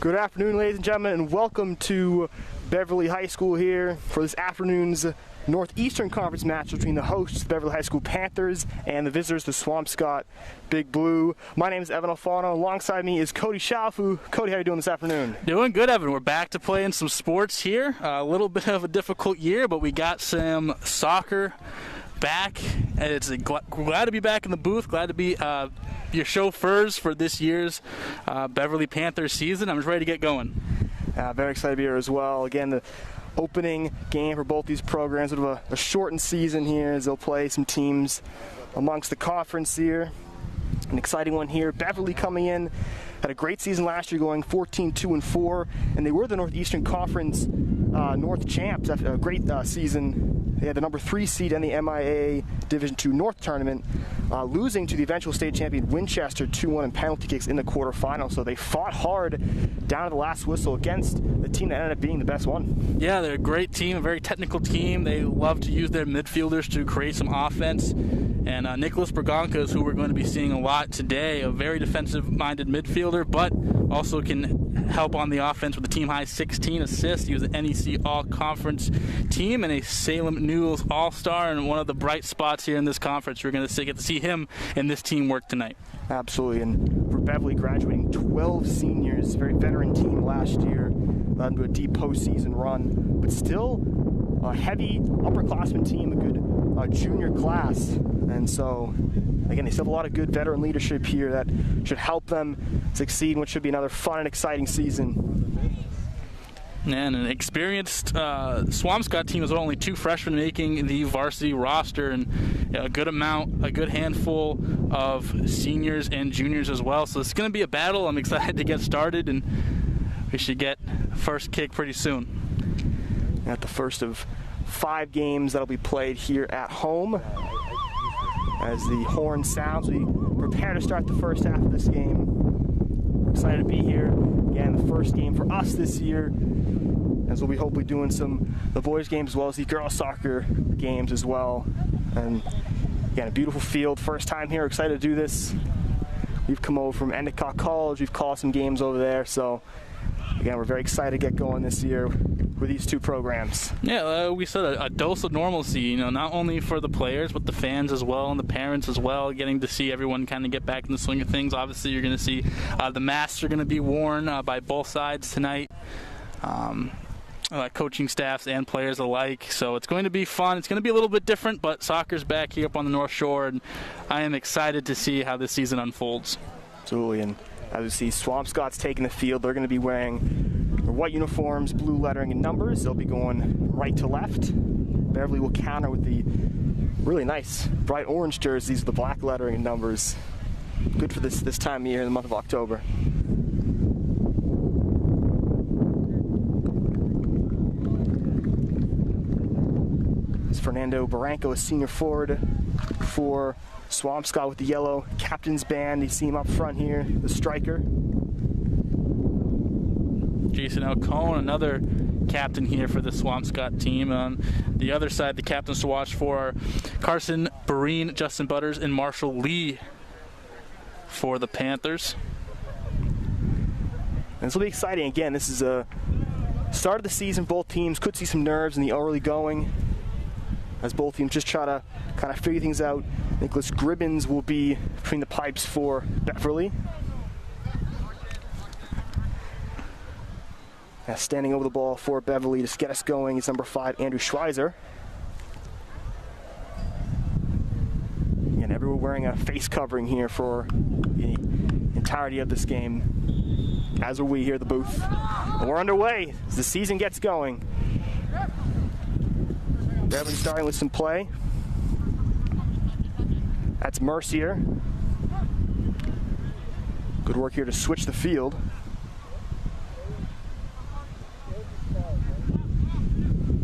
Good afternoon, ladies and gentlemen, and welcome to Beverly High School here for this afternoon's Northeastern Conference match between the hosts, the Beverly High School Panthers, and the visitors, the Swampscott Big Blue. My name is Evan Alfano. Alongside me is Cody Shalfu. Cody, how are you doing this afternoon? Doing good, Evan. We're back to playing some sports here. A little bit of a difficult year, but we got some soccer back. And it's glad to be back in the booth. Glad to be your chauffeurs for this year's Beverly Panthers season. I'm just ready to get going. Very excited to be here as well. Again, the opening game for both these programs. Sort of a shortened season here as they'll play some teams amongst the conference here. An exciting one here. Beverly coming in, had a great season last year, going 14-2-4, and they were the Northeastern Conference North champs after a great season. They had the number 3 seed in the MIA Division II North tournament, losing to the eventual state champion Winchester 2-1 in penalty kicks in the quarterfinal. So they fought hard down to the last whistle against the team that ended up being the best one. Yeah, they're a great team, a very technical team. They love to use their midfielders to create some offense. And Nicholas Bergoncas, who we're going to be seeing a lot today, a very defensive-minded midfielder, but also can help on the offense with a team-high 16 assists. He was an NEC All-Conference team and a Salem Newell's All-Star, and one of the bright spots here in this conference. We're going to get to see him and this team work tonight. Absolutely, and for Beverly graduating 12 seniors, very veteran team last year, led them to a deep postseason run, but still a heavy upperclassmen team, a good junior class, and so again, they still have a lot of good veteran leadership here that should help them succeed in what should be another fun and exciting season. And an experienced Swampscott team as well, only 2 freshmen making the varsity roster, and a good handful of seniors and juniors as well. So it's going to be a battle. I'm excited to get started, and we should get first kick pretty soon. At the first of 5 games that'll be played here at home. As the horn sounds, we prepare to start the first half of this game. We're excited to be here. Again, the first game for us this year, as we'll be hopefully doing the boys' games as well as the girls' soccer games as well. And again, a beautiful field. First time here, excited to do this. We've come over from Endicott College. We've called some games over there, so again, we're very excited to get going this year with these 2 programs. Yeah, we said a dose of normalcy, not only for the players, but the fans as well, and the parents as well, getting to see everyone kind of get back in the swing of things. Obviously, you're going to see the masks are going to be worn by both sides tonight, coaching staffs and players alike. So it's going to be fun. It's going to be a little bit different, but soccer's back here up on the North Shore, and I am excited to see how this season unfolds. Absolutely, and as we see, Swampscott's taking the field. They're going to be wearing their white uniforms, blue lettering and numbers. They'll be going right to left. Beverly will counter with the really nice bright orange jerseys with the black lettering and numbers. Good for this time of year in the month of October. It's Fernando Barranco, a senior forward for Swampscott with the yellow captain's band. You see him up front here, the striker. Jason Alcone, another captain here for the Swampscott team. On the other side, the captains to watch for are Carson Breen, Justin Butters, and Marshall Lee for the Panthers. And this will be exciting. Again, this is a start of the season. Both teams could see some nerves in the early going, as both teams just try to kind of figure things out. Nicholas Gribbins will be between the pipes for Beverly. Standing over the ball for Beverly to get us going is number 5, Andrew Schweizer. And everyone wearing a face covering here for the entirety of this game, as are we here at the booth. And we're underway as the season gets going. Beverly starting with some play. That's Mercier. Good work here to switch the field.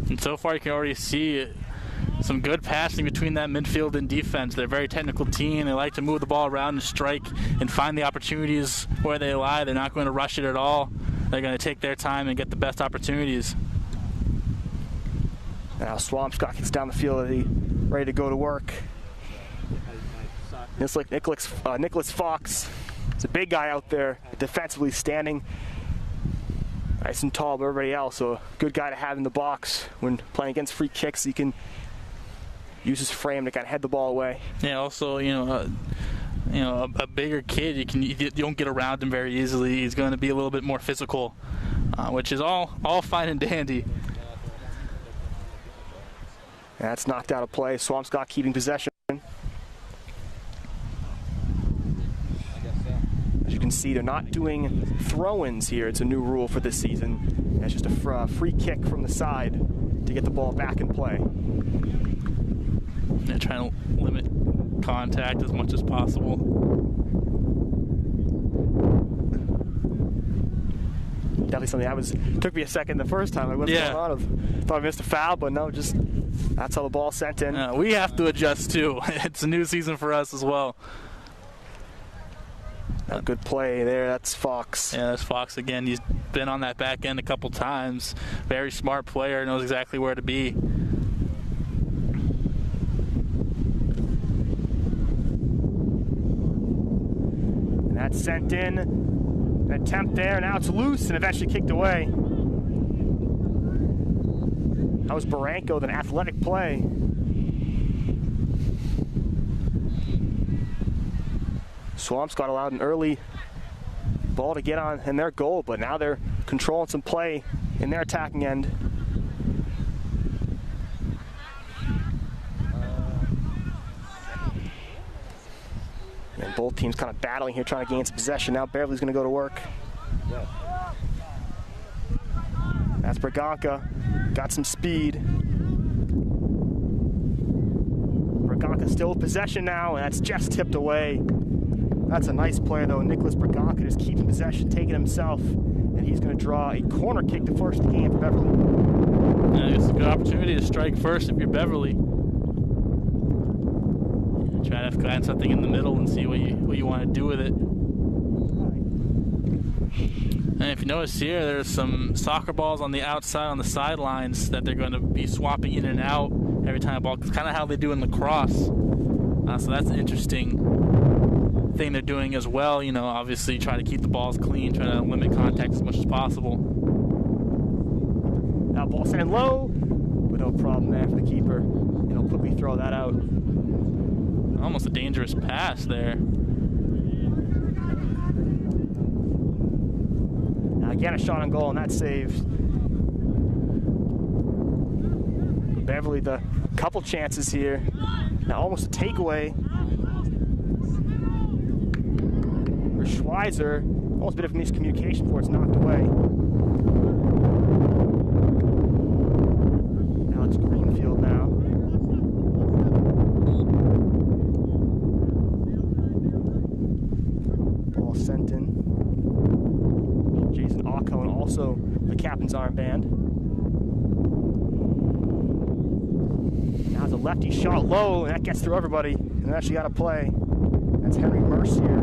And so far you can already see some good passing between that midfield and defense. They're a very technical team. They like to move the ball around and strike and find the opportunities where they lie. They're not going to rush it at all. They're going to take their time and get the best opportunities. Now Swampscott gets down the field, ready to go to work. It's like Nicholas Fox. It's a big guy out there, defensively standing Nice and tall, but everybody else, so a good guy to have in the box when playing against free kicks. He can use his frame to kind of head the ball away. Yeah, also, a bigger kid, you don't get around him very easily. He's going to be a little bit more physical, which is all fine and dandy. That's knocked out of play. Swampscott keeping possession. As you can see, they're not doing throw-ins here. It's a new rule for this season. It's just a free kick from the side to get the ball back in play. They're trying to limit contact as much as possible. Definitely something took me a second the first time. I wasn't going on. Thought I missed a foul, but no, just that's how the ball sent in. We have to adjust too. It's a new season for us as well. A good play there. That's Fox. Yeah, that's Fox again. He's been on that back end a couple times. Very smart player, knows exactly where to be. And that's sent in. An attempt there. Now it's loose and eventually kicked away. That was Barranco with an athletic play. Swampscott allowed an early ball to get on in their goal, but now they're controlling some play in their attacking end. And both teams kind of battling here, trying to gain some possession. Now Beverly's going to go to work. That's Braganca. Got some speed. Braganca still with possession now, and that's just tipped away. That's a nice play, though. Nicholas Braganca just keeping possession, taking himself, and he's going to draw a corner kick to force the game for Beverly. Yeah, it's a good opportunity to strike first if you're Beverly. Try to find something in the middle and see what you want to do with it. And if you notice here, there's some soccer balls on the outside, on the sidelines, that they're going to be swapping in and out every time a ball. It's kind of how they do in lacrosse. So that's an interesting thing they're doing as well. Obviously try to keep the balls clean, try to limit contact as much as possible. Now ball sent low, but no problem there for the keeper. He'll quickly throw that out. Almost a dangerous pass there. Now again, a shot on goal, and that's saved. Beverly, the couple chances here. Now almost a takeaway. For Schweizer, almost a bit of miscommunication before it's knocked away. Now it's Greenfield now. Ball sent in. Jason Ocone, also the captain's armband. Now it's a lefty shot low, and that gets through everybody. And actually got to play. That's Henry Mercier.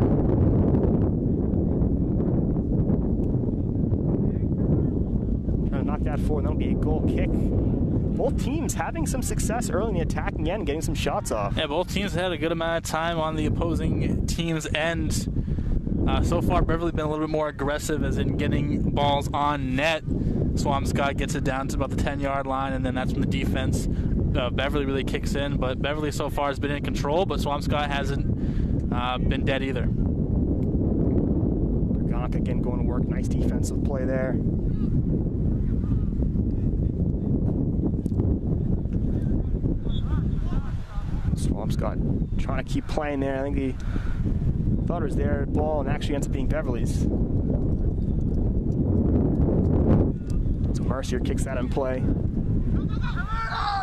Trying to knock that forward. That'll be a goal kick. Both teams having some success early in the attacking end, getting some shots off. Yeah, both teams had a good amount of time on the opposing team's end. So far, Beverly been a little bit more aggressive, as in getting balls on net. Swampscott gets it down to about the 10-yard line, and then that's when the defense, Beverly really kicks in. But Beverly so far has been in control, but Swampscott hasn't been dead either. Braganca again going to work. Nice defensive play there. Swampscott trying to keep playing there. I think he thought it was their ball and actually ends up being Beverly's. So Mercier kicks that in play.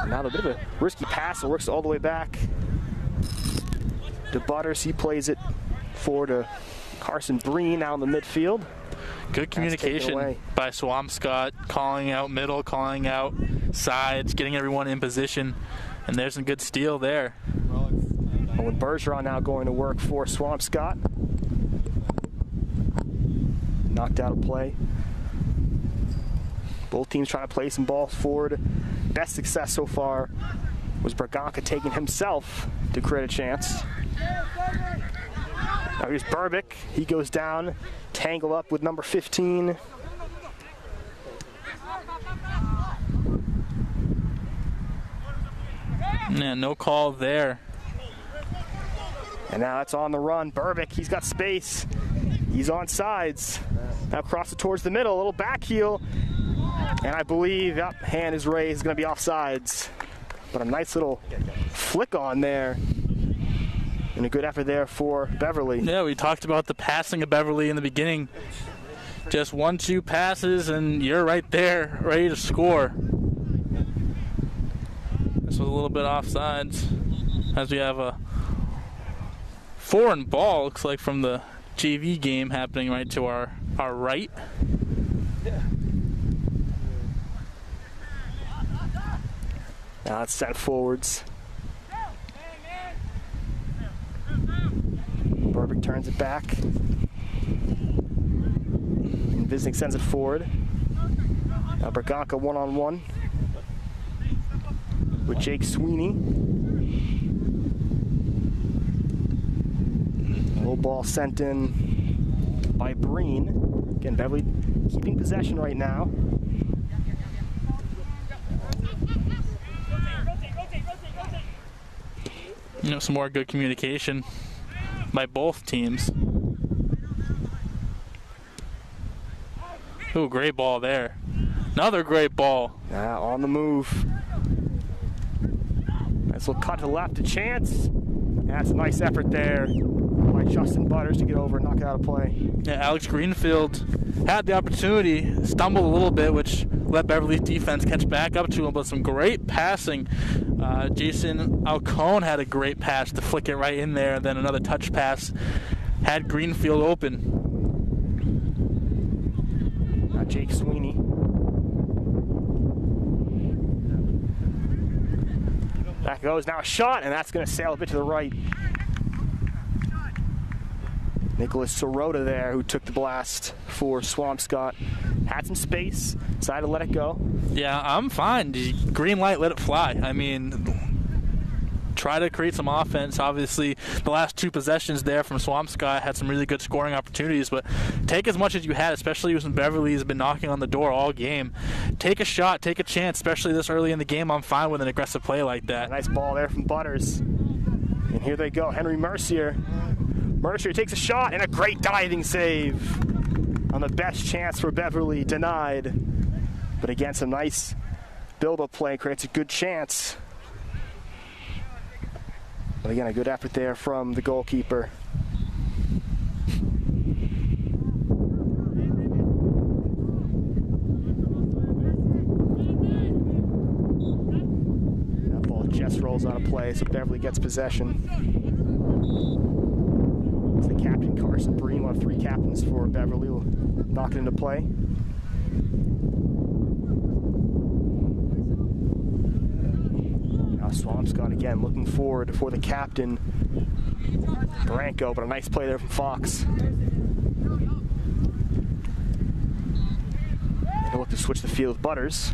Now a bit of a risky pass, it works all the way back to Butters. He plays it forward to Carson Breen now in the midfield. Good communication by Swampscott, calling out middle, calling out sides, getting everyone in position, and there's some good steal there. Owen Bergeron now going to work for Swampscott. Knocked out of play. Both teams trying to play some balls forward. Best success so far was Braganca taking himself to create a chance. Now here's Burbick. He goes down, tangle up with number 15. Yeah, no call there. And now it's on the run. Burbick, he's got space. He's on sides. Now crosses towards the middle, a little back heel. And I believe, yep, hand is raised, going to be offsides. But a nice little flick on there. And a good effort there for Beverly. Yeah, we talked about the passing of Beverly in the beginning. Just 1-2 passes, and you're right there, ready to score. This was a little bit offsides, as we have a foreign ball, looks like, from the JV game happening right to our right. Now it's sent forwards. Burbick turns it back. And Visnick sends it forward. Now Berganca one-on-one with Jake Sweeney. Low ball sent in by Breen. Again, Beverly keeping possession right now. You know, some more good communication by both teams. Ooh, great ball there. Another great ball. Now on the move. Nice little cut to the left to Chance. That's a nice effort there by Justin Butters to get over and knock it out of play. Yeah, Alex Greenfield had the opportunity, stumbled a little bit, which let Beverly's defense catch back up to him, but some great passing. Jason Alcone had a great pass to flick it right in there, and then another touch pass had Greenfield open. Now Jake Sweeney. Back goes, now a shot, and that's going to sail a bit to the right. Nicholas Sirota there, who took the blast for Swampscott. Had some space, decided to let it go. Yeah, I'm fine. Green light, let it fly. I mean, try to create some offense. Obviously, the last two possessions there from Swampscott had some really good scoring opportunities, but take as much as you had, especially when Beverly has been knocking on the door all game. Take a shot, take a chance, especially this early in the game. I'm fine with an aggressive play like that. Nice ball there from Butters. And here they go, Henry Mercier. Mercier takes a shot and a great diving save on the best chance for Beverly, denied. But again, some nice build-up play creates a good chance. But again, a good effort there from the goalkeeper. That ball just rolls out of play, so Beverly gets possession. It's the captain, Carson Breen, one of three captains for Beverly, will knock it into play. Now Swampscott again looking forward for the captain, Branco, but a nice play there from Fox. He'll look to switch the field with Butters.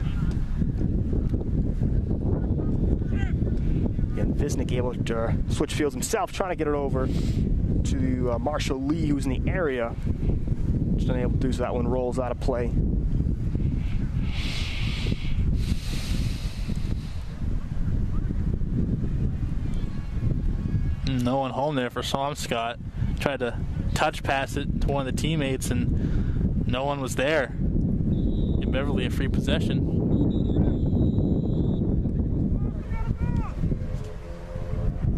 Again, Visnick able to switch fields himself, trying to get it over to Marshall Lee, who's in the area. Just unable to do so. That one rolls out of play. No one home there for Swampscott. Tried to touch pass it to one of the teammates, and no one was there. Give Beverly a free possession.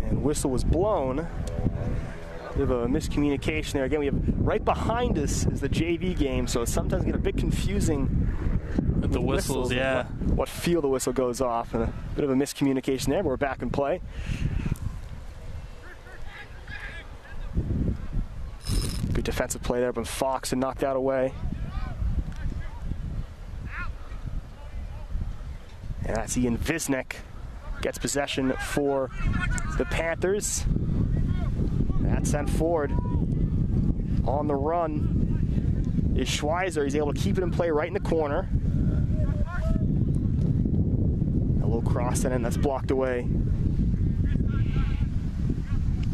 And whistle was blown. Bit of a miscommunication there. Again, we have right behind us is the JV game, so it sometimes get a bit confusing With the whistles, yeah. What field the whistle goes off, and a bit of a miscommunication there, but we're back in play. Good defensive play there from Fox and knocked that away. And that's Ian Visnick. Gets possession for the Panthers. That's sent forward. On the run is Schweizer. He's able to keep it in play right in the corner. A little cross in, and that's blocked away.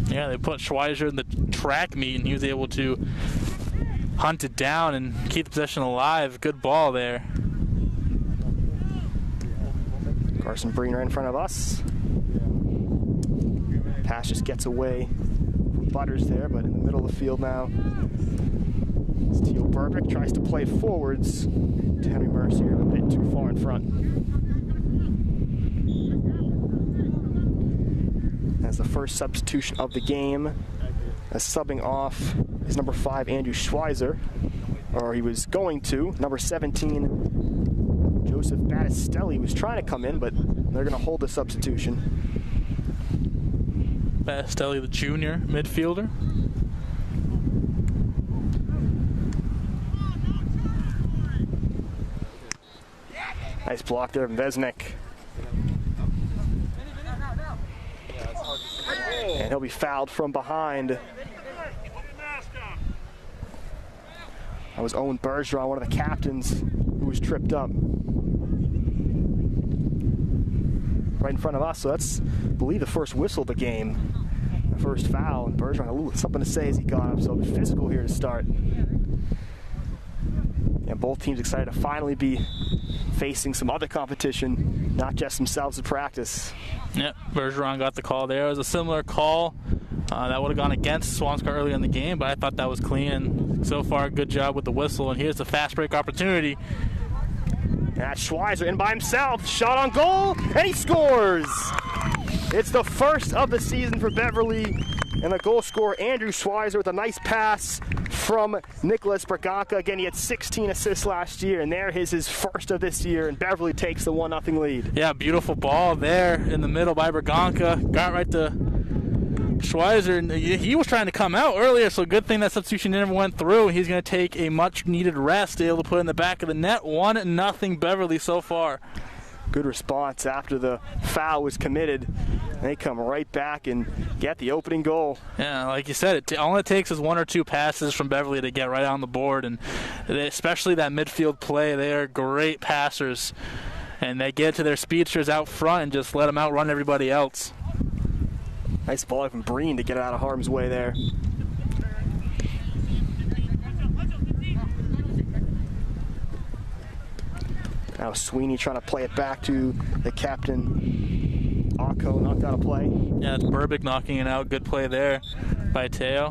Yeah, they put Schweizer in the track meet, and he was able to hunt it down and keep the possession alive. Good ball there. Carson Breen right in front of us. Pass just gets away from Butters there, but in the middle of the field now. Theo Burbick tries to play forwards to Henry Mercier, a bit too far in front. As the first substitution of the game, as subbing off is number 5, Andrew Schweizer, or he was going to. Number 17, Joseph Battistelli was trying to come in, but they're going to hold the substitution. Battistelli, the junior midfielder. Nice block there from Vesnik. And he'll be fouled from behind. That was Owen Bergeron, one of the captains, who was tripped up. Right in front of us, so that's, I believe, the first whistle of the game. The first foul, and Bergeron, a little something to say as he got up, so physical here to start. And both teams excited to finally be facing some other competition, not just themselves at practice. Yep, Bergeron got the call there. It was a similar call that would have gone against Swampscott early in the game, but I thought that was clean. And so far, good job with the whistle. And here's the fast break opportunity. That's Schweizer in by himself. Shot on goal, and he scores! It's the first of the season for Beverly. And the goal scorer, Andrew Schweizer, with a nice pass from Nicholas Braganca. Again, he had 16 assists last year, and there is his first of this year, and Beverly takes the 1-0 lead. Yeah, beautiful ball there in the middle by Braganca. Got right to Schweizer, and he was trying to come out earlier, so good thing that substitution never went through. He's going to take a much-needed rest, able to put it in the back of the net. 1-0 Beverly so far. Good response after the foul was committed. They come right back and get the opening goal. Yeah, like you said, all it takes is 1 or 2 passes from Beverly to get right on the board, and especially that midfield play. They are great passers, and they get to their speedsters out front and just let them outrun everybody else. Nice ball from Breen to get it out of harm's way there. Now Sweeney trying to play it back to the captain. Akko not got to play. Yeah, it's Burbick knocking it out. Good play there by Teo.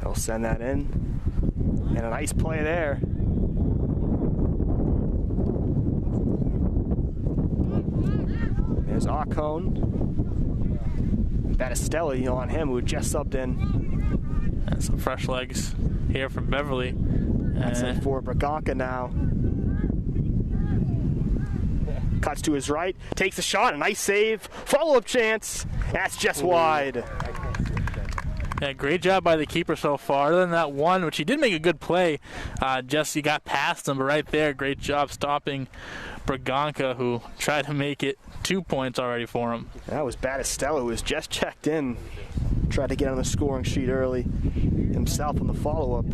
He'll send that in. And a nice play there. There's Akko. Battistelli on him, who just subbed in. And some fresh legs here from Beverly. That's it for Braganca now. Cuts to his right, takes a shot, a nice save, follow-up chance. That's just wide. Yeah, great job by the keeper so far. Other than that one, which he did make a good play, just he got past him, but right there, great job stopping Braganca, who tried to make it 2 points already for him. That was Battistelli, who was just checked in. Tried to get on the scoring sheet early himself on the follow-up.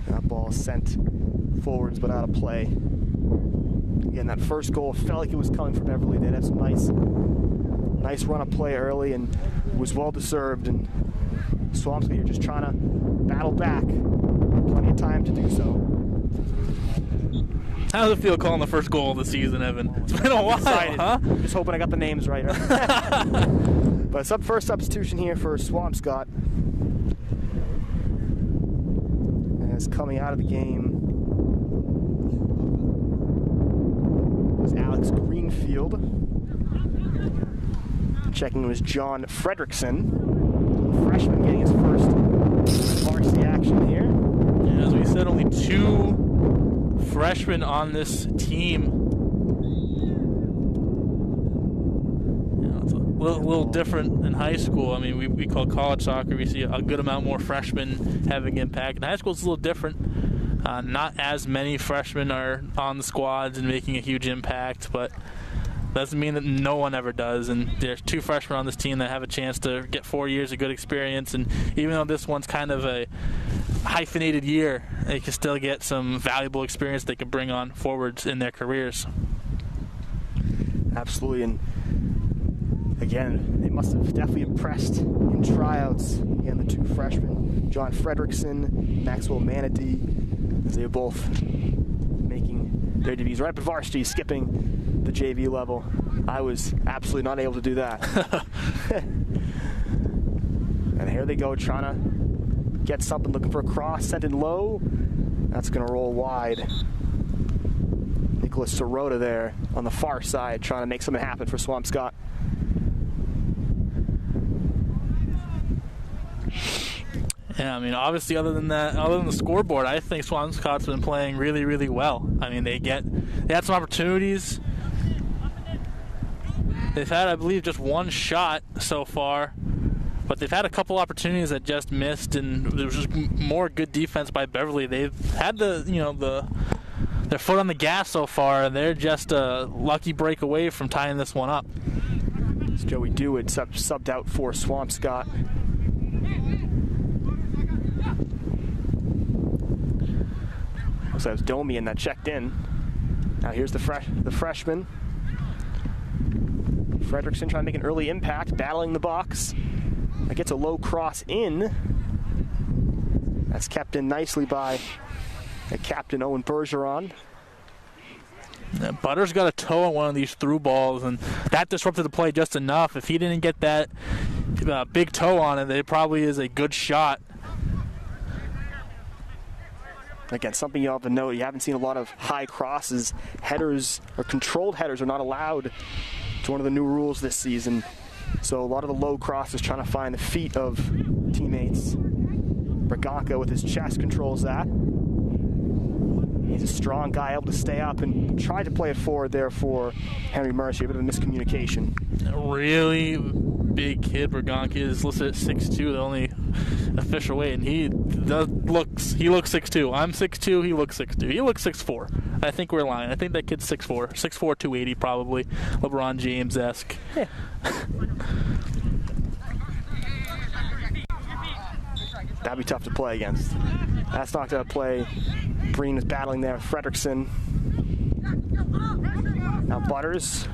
That ball sent forwards but out of play. Again, that first goal felt like it was coming from Beverly. They had some nice run of play early and was well deserved. And Swampscott, you're just trying to battle back. Plenty of time to do so. How does it feel calling the first goal of the season, Evan? It's been a while, huh? Just hoping I got the names right. But first substitution here for Swampscott. As coming out of the game was Alex Greenfield. Checking was John Fredrickson, freshman, getting his first varsity action here. Yeah, as we said, only 2 freshmen on this team. It's a little different in high school. I mean, we call college soccer, we see a good amount more freshmen having impact. In high school, it's a little different. Not as many freshmen are on the squads and making a huge impact, but doesn't mean that no one ever does. And there's 2 freshmen on this team that have a chance to get 4 years of good experience. And even though this one's kind of a hyphenated year, they can still get some valuable experience they can bring on forwards in their careers. Absolutely. And Again, they must have definitely impressed in tryouts. Again, the two freshmen, John Frederickson, Maxwell Manatee, as they were both making their debuts right at varsity, skipping the JV level. I was absolutely not able to do that. And here they go, trying to get something, looking for a cross, sent in low. That's going to roll wide. Nicholas Sirota there on the far side, trying to make something happen for Swampscott. Yeah, I mean, obviously, other than the scoreboard, I think Swampscott's been playing really, really well. I mean, they had some opportunities. They've had, I believe, just one shot so far, but they've had a couple opportunities that just missed, and there was just more good defense by Beverly. They've had their foot on the gas so far, and they're just a lucky break away from tying this one up. It's Joey Dewitt subbed out for Swampscott. So it was Domian that checked in. Now here's the freshman. Frederickson trying to make an early impact, battling the box. That gets a low cross in. That's kept in nicely by the captain, Owen Bergeron. Yeah, Butters got a toe on one of these through balls, and that disrupted the play just enough. If he didn't get that big toe on it, it probably is a good shot. Again, something you have to know, you haven't seen a lot of high crosses. Headers, or controlled headers, are not allowed. It's one of the new rules this season. So a lot of the low crosses trying to find the feet of teammates. Braganca with his chest controls that. He's a strong guy, able to stay up and try to play it forward there for Henry Mercier. A bit of a miscommunication. A really big kid. Braganca is listed at 6'2", the only official weight, and he looks 6'2". I'm 6'2", he looks 6'2". He looks 6'4". I think we're lying. I think that kid's 6'4", 280 probably. LeBron James-esque. Yeah. That'd be tough to play against. That's not going to play. Breen is battling there. Frederickson. Now Butters.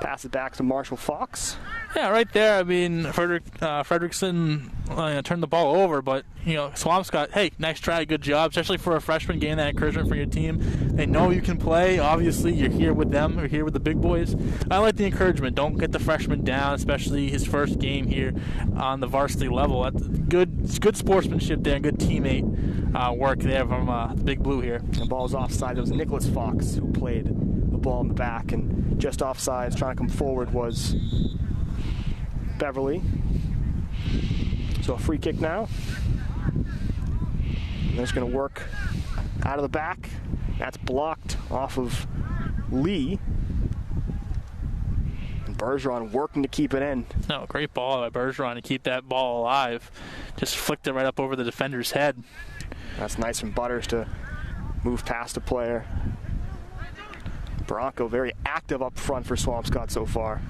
Pass it back to Marshall Fox. Yeah, right there. I mean, Frederickson turned the ball over, but Swampscott, hey, nice try, good job, especially for a freshman, getting that encouragement for your team. They know you can play. Obviously, you're here with them. You're here with the big boys. I like the encouragement. Don't get the freshman down, especially his first game here on the varsity level. That's good sportsmanship there, and good teammate work there from the Big Blue here. The ball's offside. It was Nicholas Fox who played the ball in the back, and just offside, trying to come forward was Beverly. So a free kick now. And they're just going to work out of the back. That's blocked off of Lee. And Bergeron working to keep it in. No, great ball by Bergeron to keep that ball alive. Just flicked it right up over the defender's head. That's nice from Butters to move past a player. Bronco very active up front for Swampscott so far.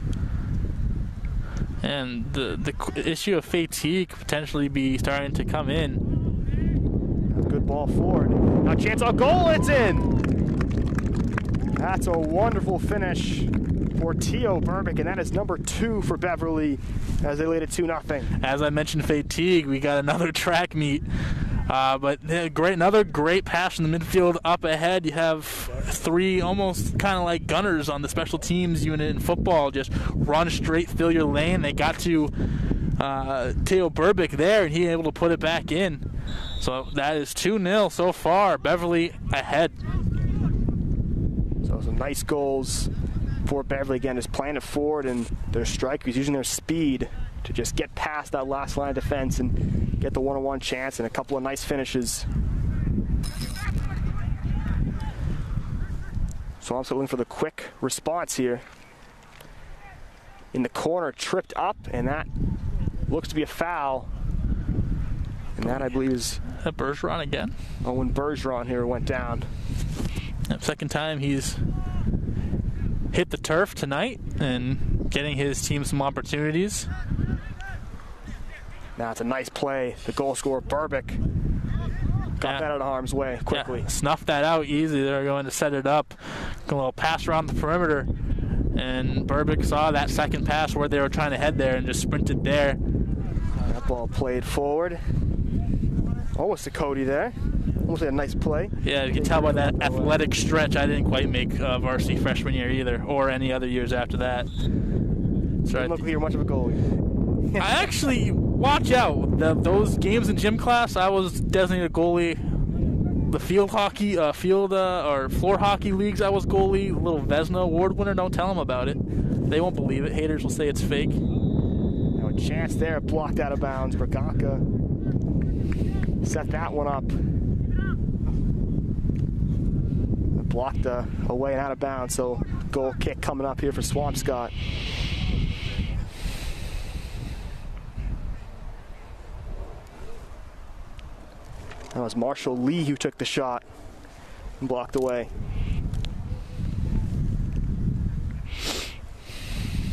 And the issue of fatigue could potentially be starting to come in. Good ball forward. Now chance on goal, it's in! That's a wonderful finish for Theo Burbick, and that is number 2 for Beverly as they lead it 2-0. As I mentioned fatigue, we got another track meet. But another great pass in the midfield up ahead. You have 3 almost kind of like gunners on the special teams unit in football. Just run straight, fill your lane. They got to Theo Burbick there, and he able to put it back in. So that is 2-0 so far. Beverly ahead. So some nice goals for Beverly. Again, just playing it forward, and their strikers using their speed to just get past that last line of defense and get the one-on-one chance, and a couple of nice finishes. So I'm looking for the quick response here. In the corner, tripped up, and that looks to be a foul. And that, I believe, is Bergeron again. Owen Bergeron here went down. Second time he's hit the turf tonight and getting his team some opportunities. Now it's a nice play. The goal scorer, Burbick, got that out of harm's way quickly. Yeah, snuffed that out easy. They're going to set it up. A little pass around the perimeter. And Burbick saw that second pass where they were trying to head there and just sprinted there. That ball played forward. Almost to Cody there. Almost a nice play. Yeah, you can tell by that athletic stretch I didn't quite make varsity freshman year either, or any other years after that. So Didn't look like you're much of a goalie. I actually, watch out. Those games in gym class, I was designated goalie. The field hockey, or floor hockey leagues, I was goalie. Little Vesna Award winner, don't tell them about it. They won't believe it. Haters will say it's fake. Now a chance there, blocked out of bounds. Braganca set that one up. Blocked away and out of bounds, so goal kick coming up here for Swampscott. That was Marshall Lee who took the shot and blocked away.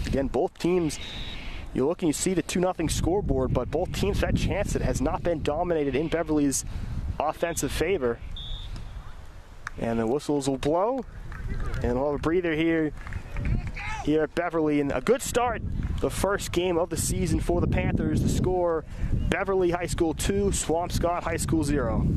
Again, both teams, you look and you see the 2-0 scoreboard, but both teams had chance that has not been dominated in Beverly's offensive favor. And the whistles will blow, and we'll have a breather here at Beverly. And a good start, the first game of the season for the Panthers. The score, Beverly High School 2, Swampscott High School 0.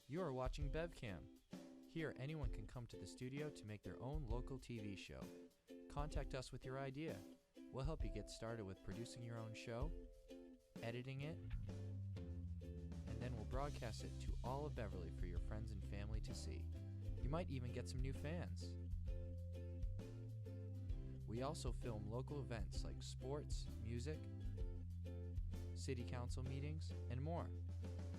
You are watching BevCam. Here, anyone can come to the studio to make their own local TV show. Contact us with your idea. We'll help you get started with producing your own show, editing it, and then we'll broadcast it to all of Beverly for your friends and family to see. You might even get some new fans. We also film local events like sports, music, city council meetings, and more.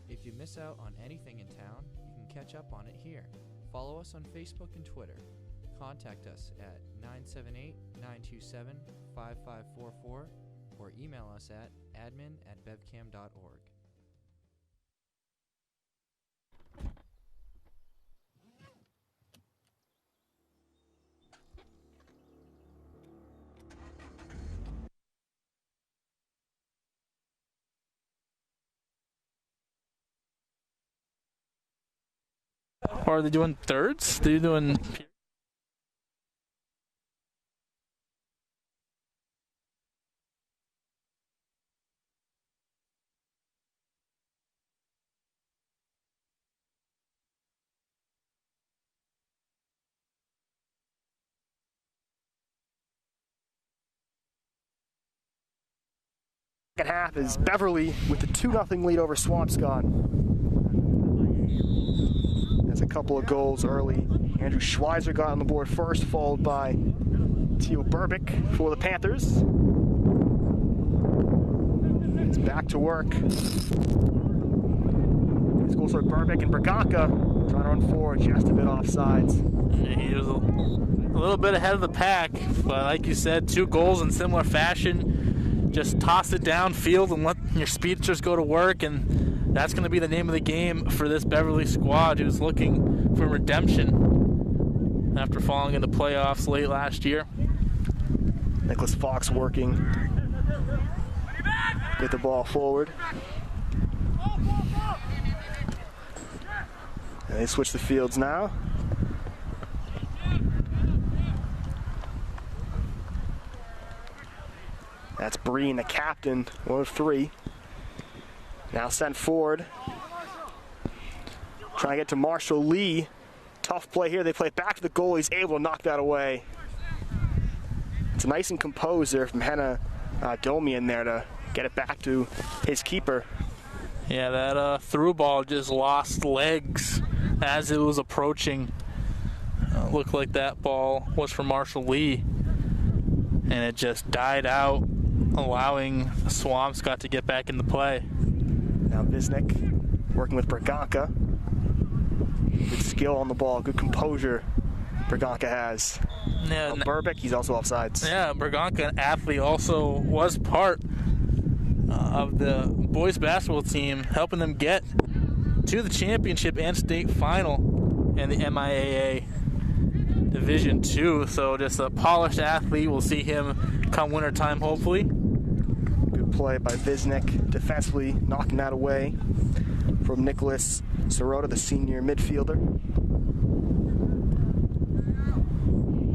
If you miss out on anything in town, you can catch up on it here. Follow us on Facebook and Twitter. Contact us at 978-927-5544 or email us at admin@bevcam.org. Or are they doing thirds? They're doing... Second half is Beverly with the 2-0 lead over Swampscott. That's a couple of goals early. Andrew Schweizer got on the board first, followed by Theo Burbick for the Panthers. It's back to work. This goes for Burbick and Braganca trying to run forward, just a bit offsides. He was a little bit ahead of the pack, but like you said, 2 goals in similar fashion. Just toss it downfield and let your speedsters go to work, and that's going to be the name of the game for this Beverly squad who's looking for redemption after falling into playoffs late last year. Nicholas Fox working. Get the ball forward. And they switch the fields now. That's Breen, the captain, 1 of 3. Now sent forward. Trying to get to Marshall Lee. Tough play here. They play it back to the goal. He's able to knock that away. It's nice and composed there from Henna Domian there to get it back to his keeper. Yeah, that through ball just lost legs as it was approaching. Looked like that ball was for Marshall Lee. And it just died out, allowing Swampscott to get back into play. Now Visnick working with Braganca. Good skill on the ball, good composure Braganca has. Yeah, Burbick, he's also offsides. Yeah, Braganca, an athlete, also was part of the boys basketball team, helping them get to the championship and state final in the MIAA Division II. So just a polished athlete. We'll see him come winter time, hopefully. Good play by Visnick, defensively knocking that away from Nicholas Sirota, the senior midfielder.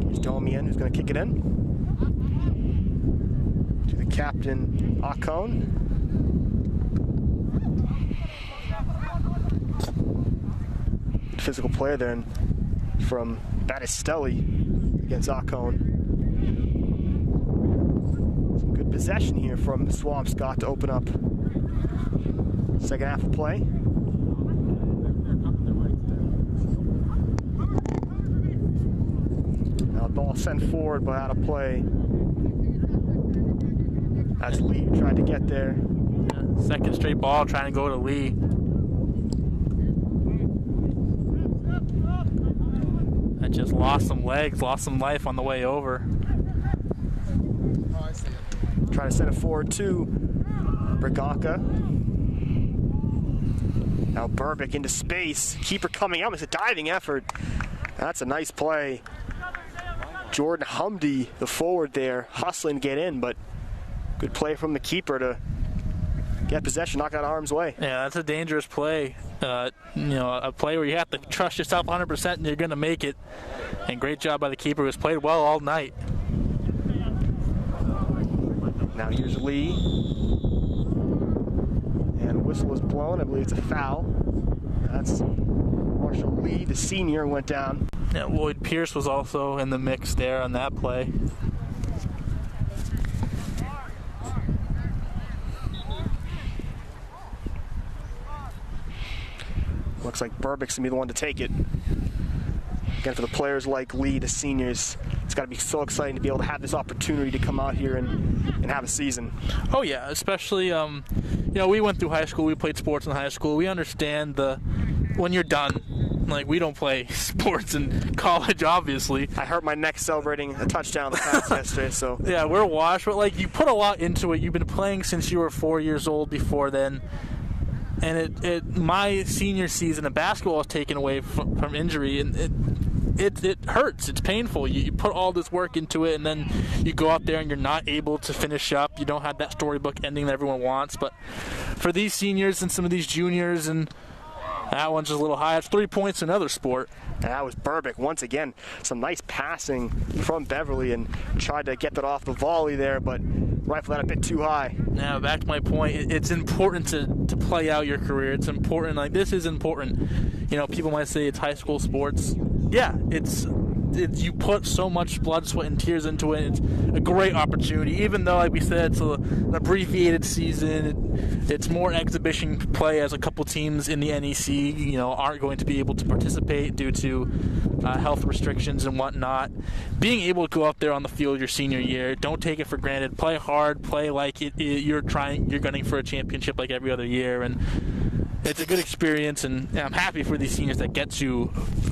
Here's Domian, who's going to kick it in to the captain, Akon. Physical player there from Battistelli against Akon. Some good possession here from Swampscott to open up second half of play. Now the ball sent forward but out of play. That's Lee who tried to get there. Yeah, second straight ball trying to go to Lee. That just lost some legs, lost some life on the way over. Trying to send it forward to Braganca. Now Burbick into space. Keeper coming out. It's a diving effort. That's a nice play. Jordan Humdy, the forward there, hustling to get in, but good play from the keeper to get possession, knock out of harm's way. Yeah, that's a dangerous play. A play where you have to trust yourself 100% and you're going to make it. And great job by the keeper, who's played well all night. Now here's Lee. And whistle is blown. I believe it's a foul. That's Marshall Lee, the senior, went down. Yeah, Lloyd Pierce was also in the mix there on that play. Looks like Burbick's going to be the one to take it. Again, for the players like Lee, the seniors, it's got to be so exciting to be able to have this opportunity to come out here and have a season. Oh, yeah, especially, we went through high school. We played sports in high school. We understand when you're done. Like, we don't play sports in college, obviously. I hurt my neck celebrating a touchdown the pass yesterday, so. Yeah, we're washed, but, you put a lot into it. You've been playing since you were 4 years old before then. And my senior season of basketball was taken away from injury, and it hurts. It's painful. You put all this work into it, and then you go out there and you're not able to finish up. You don't have that storybook ending that everyone wants. But for these seniors and some of these juniors, and that one's just a little high. It's 3 points in another sport. And that was Burbick. Once again, some nice passing from Beverly and tried to get that off the volley there, but rifled that a bit too high. Now, back to my point, it's important to play out your career. It's important. This is important. People might say it's high school sports. Yeah, it's you put so much blood, sweat, and tears into it. It's a great opportunity, even though, like we said, it's an abbreviated season. It's more exhibition play, as a couple teams in the NEC, aren't going to be able to participate due to health restrictions and whatnot. Being able to go out there on the field your senior year, don't take it for granted. Play hard, play like you're gunning for a championship like every other year, and it's a good experience, and I'm happy for these seniors that get to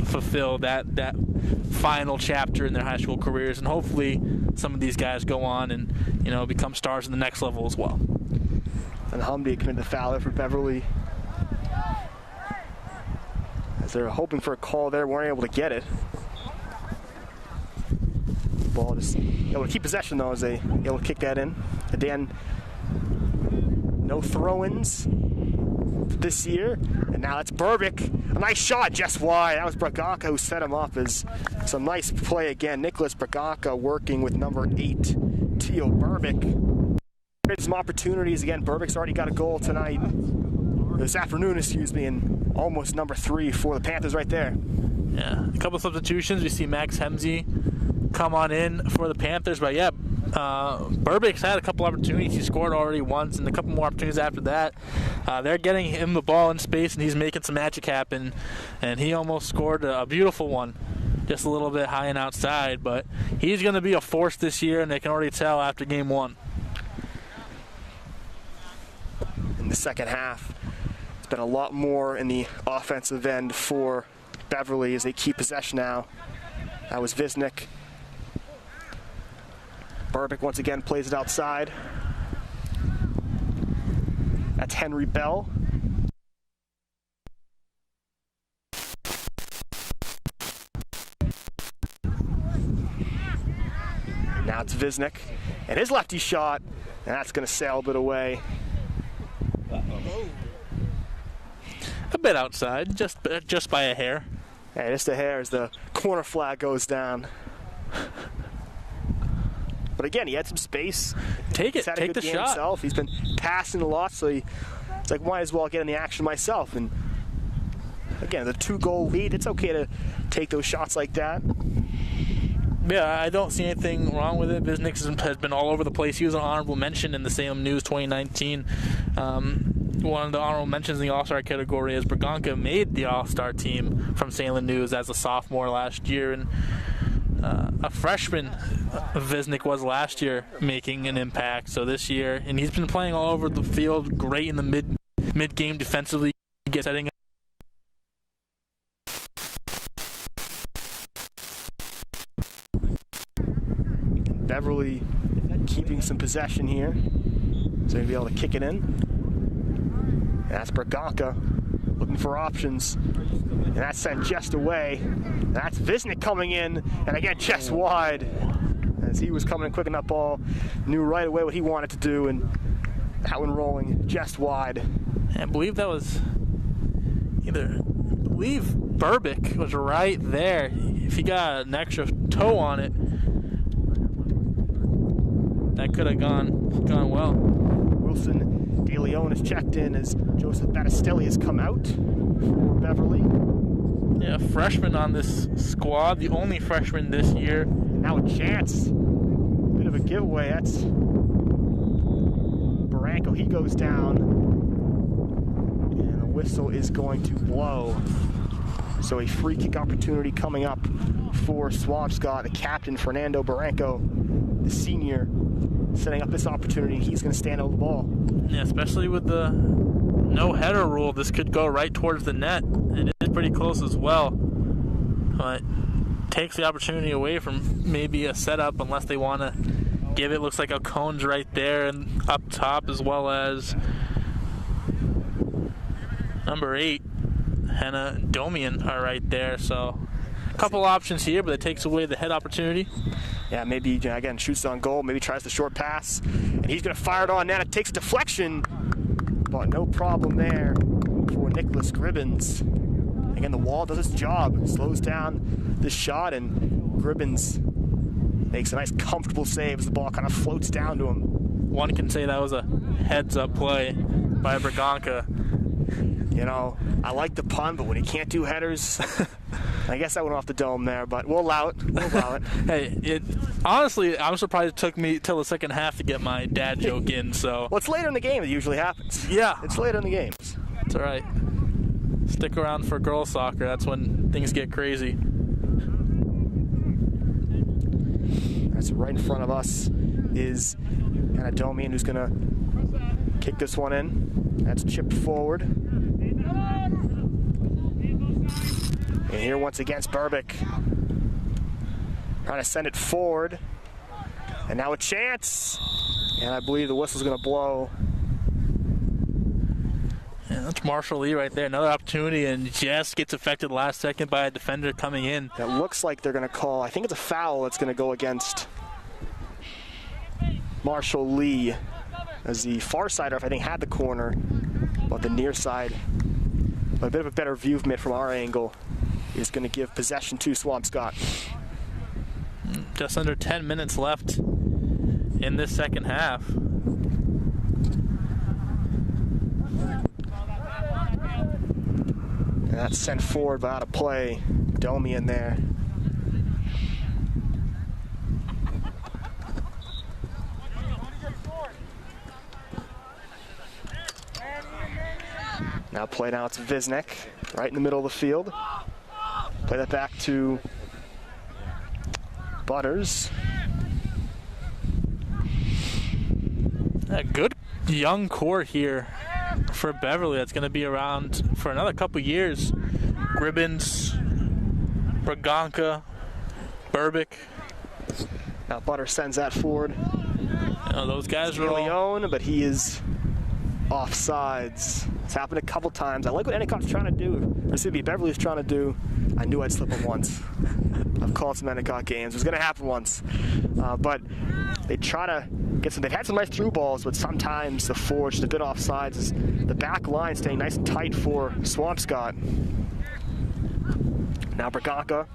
fulfill that final chapter in their high school careers, and hopefully some of these guys go on and become stars in the next level as well. And Humby committed the foul there for Beverly. As they're hoping for a call there, weren't able to get it. Ball just able to keep possession though as they able to kick that in. Again, no throw-ins. this year. And now it's Burbick. A nice shot just wide. That was Braganca who set him up. As some nice play again. Nicholas Braganca working with number 8, Teo Burbick. Some opportunities again. Burbick's already got a goal tonight. This afternoon, excuse me, and almost number 3 for the Panthers right there. Yeah, a couple substitutions. We see Max Hemsey come on in for the Panthers, but yeah, Burbick's had a couple opportunities. He scored already once, and a couple more opportunities after that. They're getting him the ball in space, and he's making some magic happen. And he almost scored a beautiful one, just a little bit high and outside. But he's going to be a force this year, and they can already tell after game 1. In the second half, it's been a lot more in the offensive end for Beverly as they keep possession now. That was Visnik. Burbick once again plays it outside. That's Henry Bell. Now it's Visnik. And his lefty shot, and that's going to sail a bit away. A bit outside, just by a hair. Yeah, just a hair as the corner flag goes down. But again, he had some space. Take it, take the shot. Himself. He's been passing a lot, so it's like, might as well get in the action myself. And again, the 2-goal lead, it's okay to take those shots like that. Yeah, I don't see anything wrong with it. Visnik has been all over the place. He was an honorable mention in the Salem News 2019. One of the honorable mentions in the All-Star category is Braganca made the All-Star team from Salem News as a sophomore last year, and a freshman Visnik was last year making an impact. So this year, and he's been playing all over the field, great in the mid-game defensively, setting up. Beverly keeping some possession here, so he'll be able to kick it in. And that's Braganca looking for options, and that's sent just away. And that's Visnik coming in, and again just wide. As he was coming in quick enough ball, knew right away what he wanted to do, and that one rolling just wide. And I believe that was Burbick was right there. If he got an extra toe on it, that could have gone well. Wilson De Leon is checked in as Joseph Battistelli has come out for Beverly. Yeah, freshman on this squad, the only freshman this year. Now a chance. Bit of a giveaway. That's Barranco. He goes down. And the whistle is going to blow. So a free kick opportunity coming up for Swampscott. The captain, Fernando Barranco, the senior, setting up this opportunity. He's going to stand over the ball. Yeah, especially with the no header rule, this could go right towards the net. It is pretty close as well, but takes the opportunity away from maybe a setup unless they want to give it. Looks like O'Con's right there and up top, as well as number 8, Hannah and Domian are right there. So a couple options here, but it takes away the head opportunity. Yeah, maybe, again, shoots on goal, maybe tries the short pass, and he's going to fire it on net. It takes a deflection, but no problem there for Nicholas Gribbins. Again, the wall does its job, slows down the shot, and Gribbins makes a nice comfortable save as the ball kind of floats down to him. One can say that was a heads-up play by Braganca. You know, I like the pun, but when he can't do headers, I guess I went off the dome there, but we'll allow it. Hey, honestly, I'm surprised it took me till the second half to get my dad joke in. So. Well, it's later in the game. It usually happens. Yeah. It's later in the games. That's all right. Stick around for girls soccer. That's when things get crazy. That's right in front of us is Domian, who's going to kick this one in. That's chipped forward. And here once against Burbick. Trying to send it forward. And now a chance. And I believe the whistle's going to blow. Yeah, that's Marshall Lee right there. Another opportunity, and just gets affected last second by a defender coming in. That looks like they're going to call, I think it's a foul that's going to go against Marshall Lee, as the far sider, I think, had the corner. But the near side, a bit of a better view from it from our angle, is going to give possession to Swampscott. Just under 10 minutes left in this second half. And that's sent forward but out of play. Domi in there. Now play now to Visnek, right in the middle of the field. Play that back to Butters. A good young core here for Beverly that's going to be around for another couple years. Gribbins, Braganca, Burbick. Now Butters sends that forward. Those guys are all... Leone, but he is offsides. It's happened a couple times. I like what Ennicott's trying to do. Or excuse me, Beverly's trying to do. I knew I'd slip him once. I've called some Endicott games. It was going to happen once. But they try to get some. They've had some nice through balls, but sometimes the forward just a bit offsides. The back line staying nice and tight for Swampscott. Now Braganca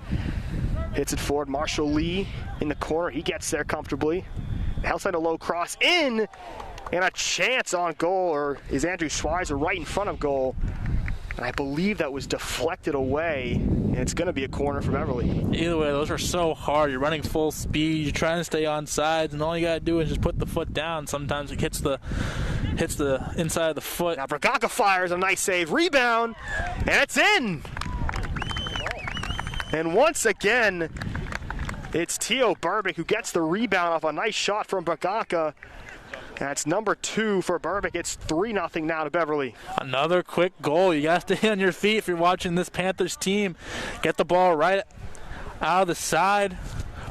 hits it forward. Marshall Lee in the corner. He gets there comfortably. Helps send a low cross in. And a chance on goal, or is Andrew Schweizer right in front of goal. And I believe that was deflected away, and it's going to be a corner for Beverly. Either way, those are so hard. You're running full speed. You're trying to stay on sides, and all you got to do is just put the foot down. Sometimes it hits the inside of the foot. Now Braganca fires a nice save. Rebound, and it's in. And once again, it's Teo Burbick who gets the rebound off a nice shot from Braganca. That's number 2 for Burbick. It's 3-0 now to Beverly. Another quick goal. You got to stay on your feet if you're watching this Panthers team. Get the ball right out of the side.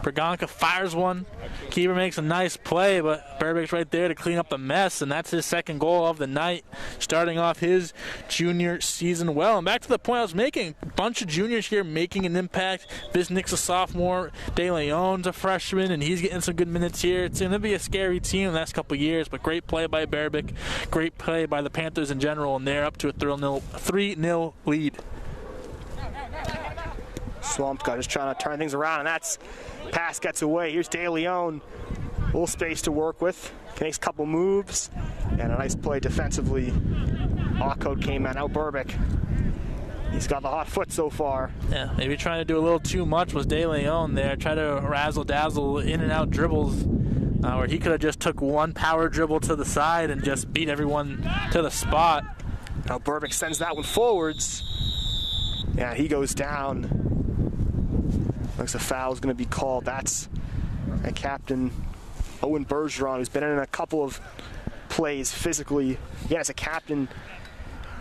Braganca fires one. Keeper makes a nice play, but Burbick's right there to clean up the mess, and that's his second goal of the night, starting off his junior season well. And back to the point I was making, a bunch of juniors here making an impact. Visnik's a sophomore, De Leon's a freshman, and he's getting some good minutes here. It's going to be a scary team in the next couple of years, but great play by Burbick, great play by the Panthers in general, and they're up to a 3-0 lead. Swampscott just trying to turn things around, and that's pass gets away. Here's De Leon. A little space to work with. Makes a couple moves, and a nice play defensively. Aucote came in. Now Burbick. He's got the hot foot so far. Yeah, maybe trying to do a little too much with De Leon there. Try to razzle-dazzle in and out dribbles, where he could have just took one power dribble to the side and just beat everyone to the spot. Now Burbick sends that one forwards. Yeah, he goes down. Looks a foul is going to be called. That's a captain, Owen Bergeron, who's been in a couple of plays physically. Yeah, as a captain,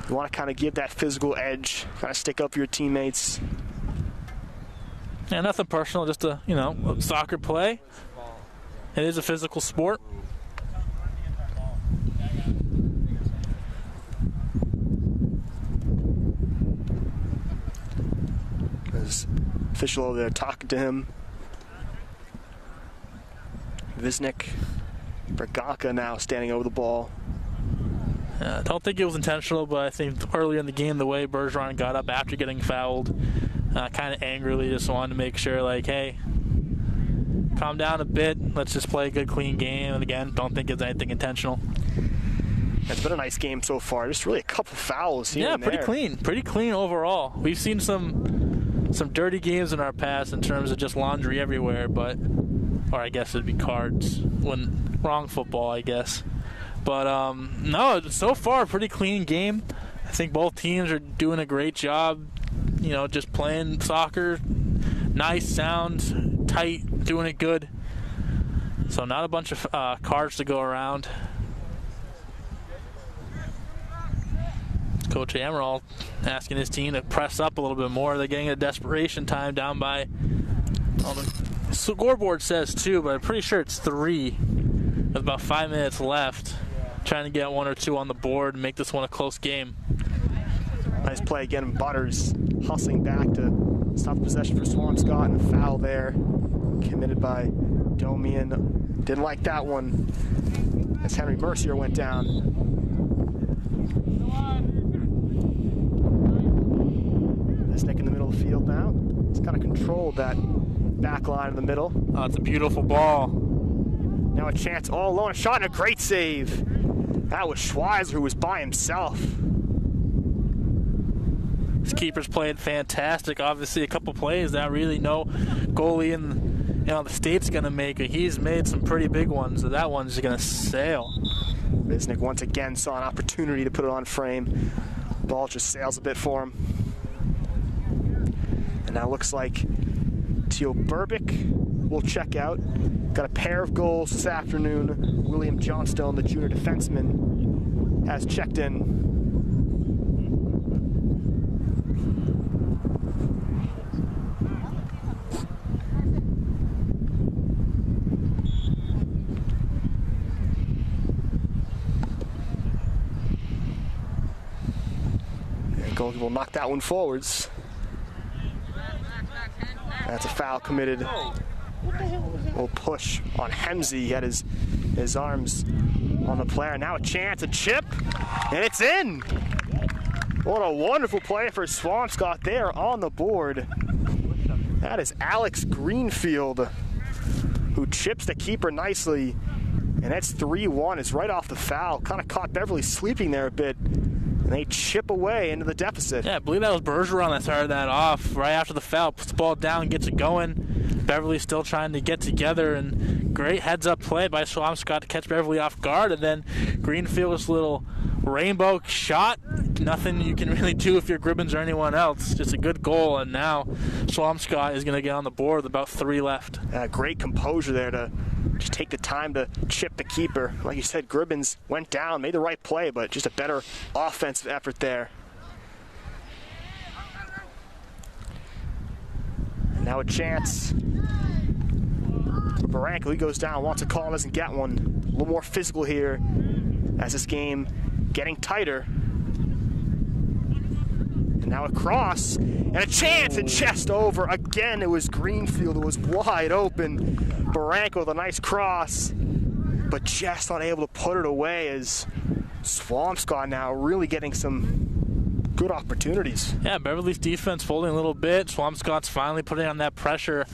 you want to kind of give that physical edge, kind of stick up for your teammates. Yeah, nothing personal, just a soccer play. It is a physical sport. There's official over there talking to him. Visnik, Braganca now standing over the ball. I don't think it was intentional, but I think earlier in the game, the way Bergeron got up after getting fouled, kind of angrily just wanted to make sure, like, hey, calm down a bit. Let's just play a good, clean game. And again, don't think it's anything intentional. It's been a nice game so far. Just really a couple fouls here and there. Pretty clean overall. We've seen some dirty games in our past in terms of just laundry everywhere, or I guess it'd be cards when wrong football, I guess. But no, so far a pretty clean game. I think both teams are doing a great job, just playing soccer, nice, sound, tight, doing it good. So not a bunch of cards to go around. Coach Amaral asking his team to press up a little bit more. They're getting a desperation time down by, the scoreboard says 2, but I'm pretty sure it's 3 with about 5 minutes left. Trying to get 1 or 2 on the board and make this one a close game. Nice play again. Butters hustling back to stop the possession for Swampscott, and a foul there committed by Domian. Didn't like that one as Henry Mercier went down. midfield now. He's kind of controlled that back line in the middle. Oh, it's a beautiful ball. Now a chance all alone. A shot and a great save. That was Schweizer, who was by himself. This keeper's played fantastic. Obviously, a couple plays that really no goalie in the state's going to make. He's made some pretty big ones, so that one's going to sail. Visnick once again saw an opportunity to put it on frame. Ball just sails a bit for him. And now looks like Teal Burbick will check out. Got a pair of goals this afternoon. William Johnstone, the junior defenseman, has checked in. Goalkeeper will knock that one forwards. That's a foul committed. Little push on Hemsey. He had his arms on the player. Now a chance, a chip, and it's in. What a wonderful play for Swampscott there on the board. That is Alex Greenfield, who chips the keeper nicely. And that's 3-1. It's right off the foul. Kind of caught Beverly sleeping there a bit. And they chip away into the deficit. Yeah, I believe that was Bergeron that started that off right after the foul. Puts the ball down, gets it going. Beverly's still trying to get together, and great heads-up play by Swampscott to catch Beverly off guard. And then Greenfield's little rainbow shot. Nothing you can really do if you're Gribbins or anyone else. Just a good goal, and now Swampscott is going to get on the board with about 3 left. Great composure there to just take the time to chip the keeper. Like you said, Gribbins went down, made the right play, but just a better offensive effort there. And now a chance for Barranco. He goes down, wants a call, doesn't get one. A little more physical here as this game getting tighter. And now a cross and a chance and chest over. Again, it was Greenfield. It was wide open. Barranco with a nice cross, but just not able to put it away as Swampscott now really getting some good opportunities. Yeah, Beverly's defense folding a little bit. Swampscott's finally putting on that pressure.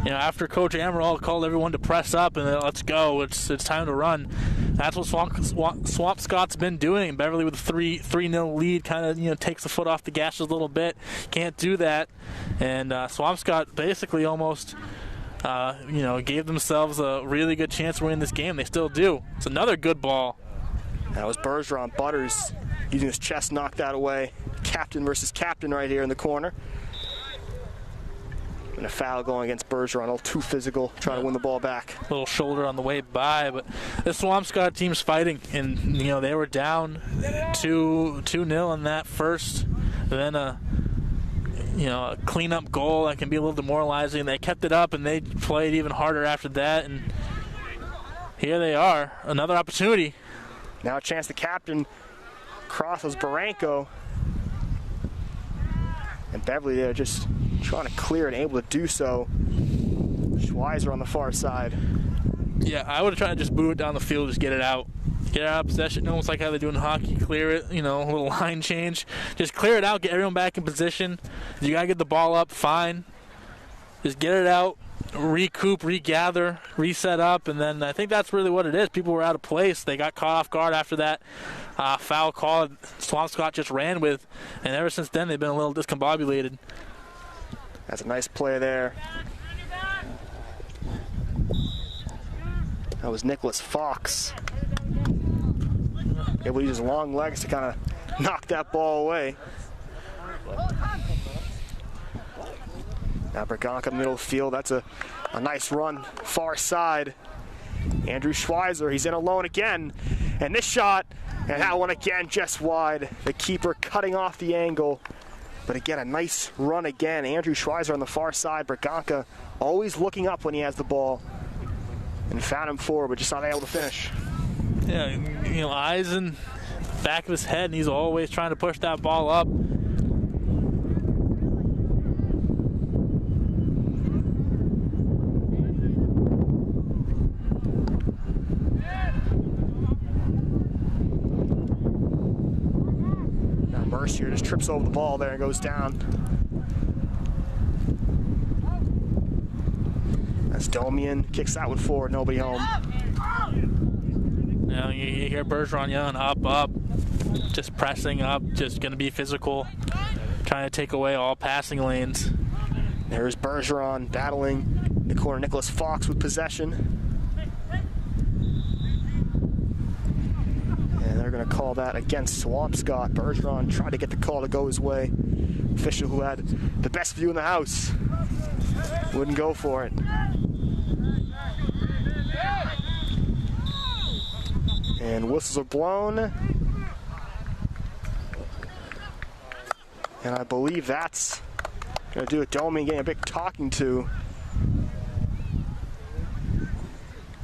After Coach Amaral called everyone to press up and let's go, it's time to run. That's what Swampscott's been doing. Beverly with a 3-0 lead kind of takes the foot off the gas a little bit. Can't do that, and Swampscott basically almost gave themselves a really good chance of winning this game. They still do. It's another good ball. That was Bergeron. Butters using his chest, knocked that away. Captain versus captain right here in the corner. And a foul going against Bergeron. A little too physical, trying to win the ball back. A little shoulder on the way by, but the Swampscott team's fighting, and they were down 2-0 in that first. Then a cleanup goal that can be a little demoralizing. They kept it up, and they played even harder after that, and here they are. Another opportunity. Now a chance the captain crosses Barranco. And Beverly there just trying to clear and able to do so. Schweizer on the far side. Yeah, I would have tried to just boot it down the field, just get it out. Get it out of possession, almost like how they do in hockey. Clear it, a little line change. Just clear it out, get everyone back in position. You got to get the ball up, fine. Just get it out, recoup, regather, reset up, and then I think that's really what it is. People were out of place. They got caught off guard after that foul call Swampscott just ran with, and ever since then they've been a little discombobulated. That's a nice play there. That was Nicholas Fox. Able to use his long legs to kind of knock that ball away. Now Braganca middle of the field. That's a nice run far side. Andrew Schweizer, he's in alone again. And this shot, and that one again just wide. The keeper cutting off the angle. But again, a nice run again. Andrew Schweizer on the far side. Braganca always looking up when he has the ball. And found him forward, but just not able to finish. Yeah, eyes in back of his head, and he's always trying to push that ball up. Now Mercier just trips over the ball there and goes down. As Domian kicks that one forward, nobody home. Now you hear Bergeron yelling, up, just pressing up, just going to be physical, trying to take away all passing lanes. There's Bergeron battling the corner. Nicholas Fox with possession. And they're going to call that against Swampscott. Bergeron tried to get the call to go his way. Official who had the best view in the house wouldn't go for it. And whistles are blown. And I believe that's going to do it. Domi getting a big talking to.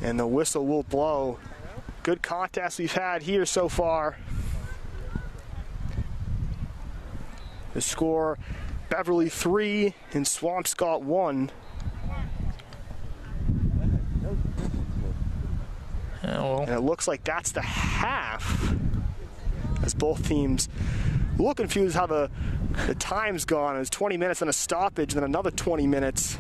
And the whistle will blow. Good contest we've had here so far. The score, Beverly 3 and Swampscott 1. And it looks like that's the half, as both teams a little confused how the time's gone. It's 20 minutes and a stoppage, then another 20 minutes.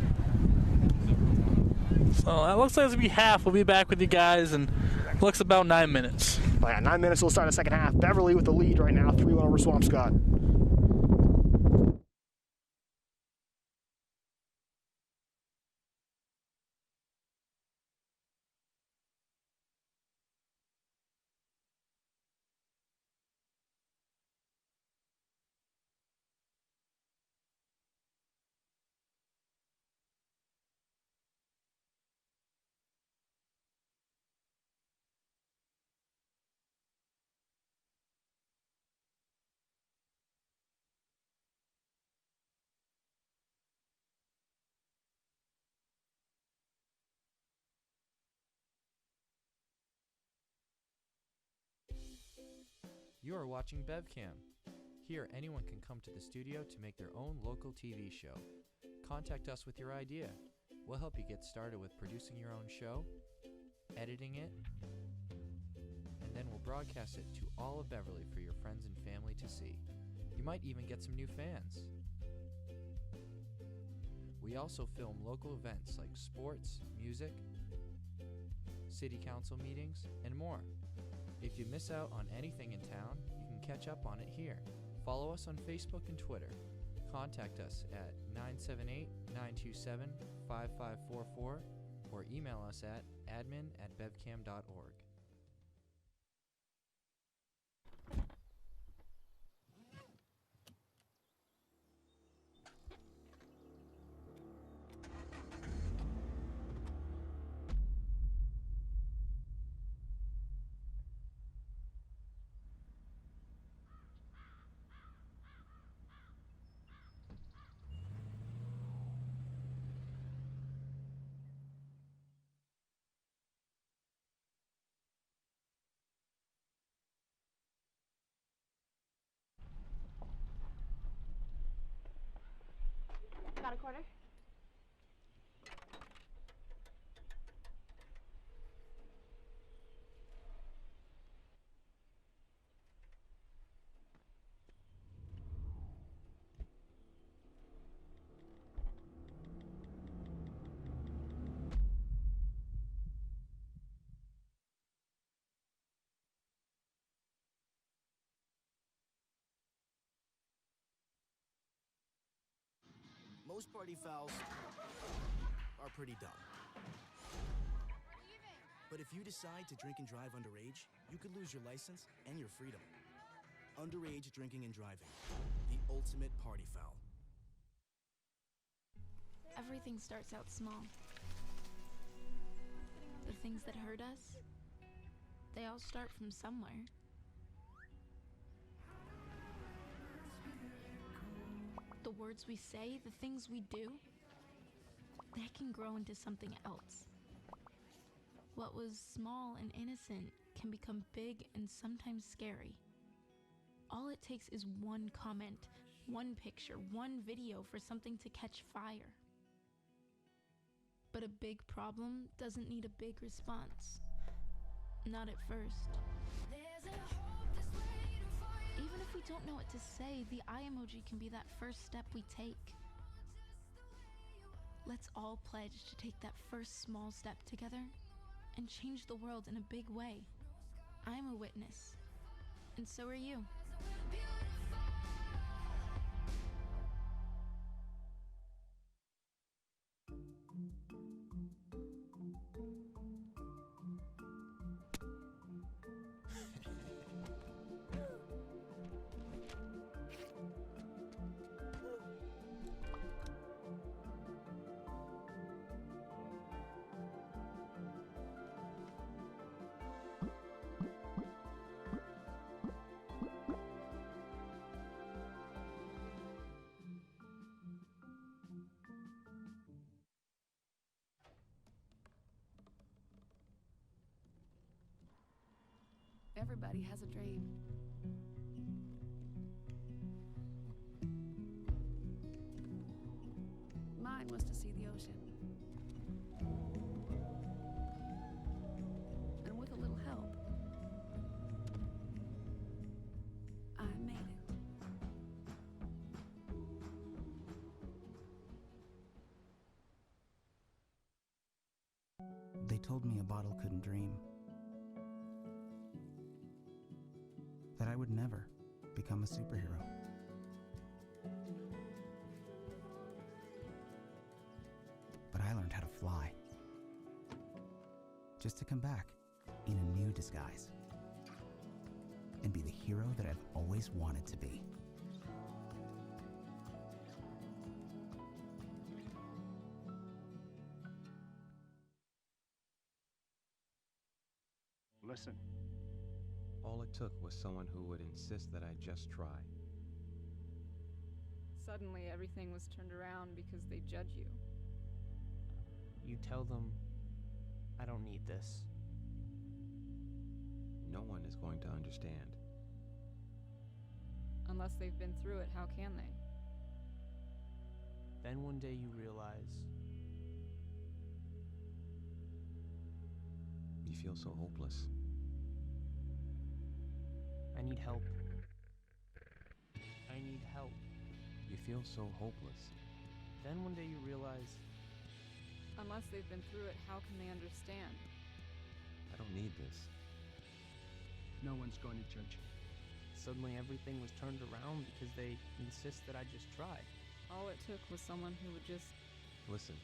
So that looks like it's going to be half. We'll be back with you guys, and it looks about 9 minutes. Oh yeah, 9 minutes, we'll start the second half. Beverly with the lead right now, 3-1 over Swampscott. You are watching BevCam. Here, anyone can come to the studio to make their own local TV show. Contact us with your idea. We'll help you get started with producing your own show, editing it, and then we'll broadcast it to all of Beverly for your friends and family to see. You might even get some new fans. We also film local events like sports, music, city council meetings, and more. If you miss out on anything in town, you can catch up on it here. Follow us on Facebook and Twitter. Contact us at 978-927-5544 or email us at admin@bevcam.org. Got a quarter? Most party fouls are pretty dumb. But if you decide to drink and drive underage, you could lose your license and your freedom. Underage drinking and driving, the ultimate party foul. Everything starts out small. The things that hurt us, they all start from somewhere. The words we say, the things we do, they can grow into something else. What was small and innocent can become big and sometimes scary. All it takes is one comment, one picture, one video for something to catch fire. But a big problem doesn't need a big response. Not at first. Even if we don't know what to say, the eye emoji can be that first step we take. Let's all pledge to take that first small step together and change the world in a big way. I'm a witness, and so are you. Everybody has a dream. Mine was to see the ocean. And with a little help, I made it. They told me a bottle couldn't dream. That I would never become a superhero. But I learned how to fly. Just to come back in a new disguise. And be the hero that I've always wanted to be. Listen. All it took was someone who would insist that I just try. Suddenly everything was turned around because they judge you. You tell them, I don't need this. No one is going to understand. Unless they've been through it, how can they? Then one day you realize You feel so hopeless. I need help. I need help. You feel so hopeless. Then one day you realize Unless they've been through it, how can they understand? I don't need this. No one's going to judge you. suddenly everything was turned around because they insist that I just try. All it took was someone who would just Listen.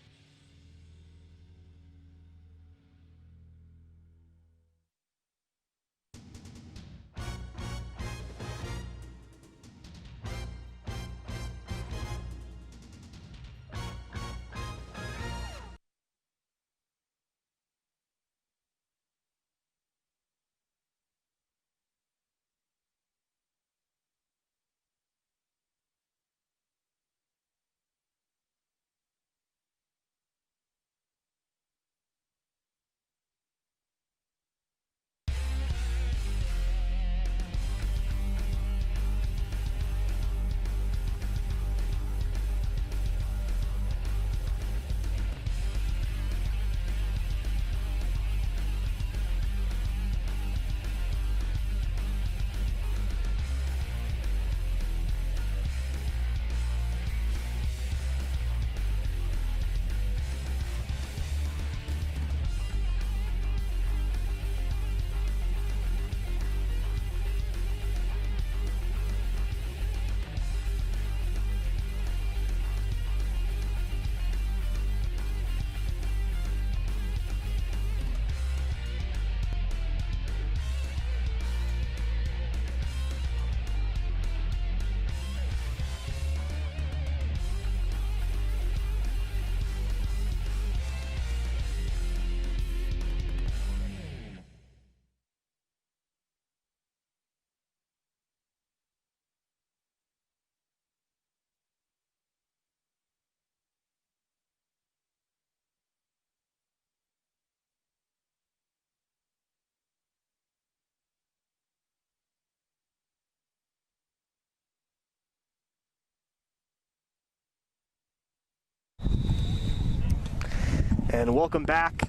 And welcome back,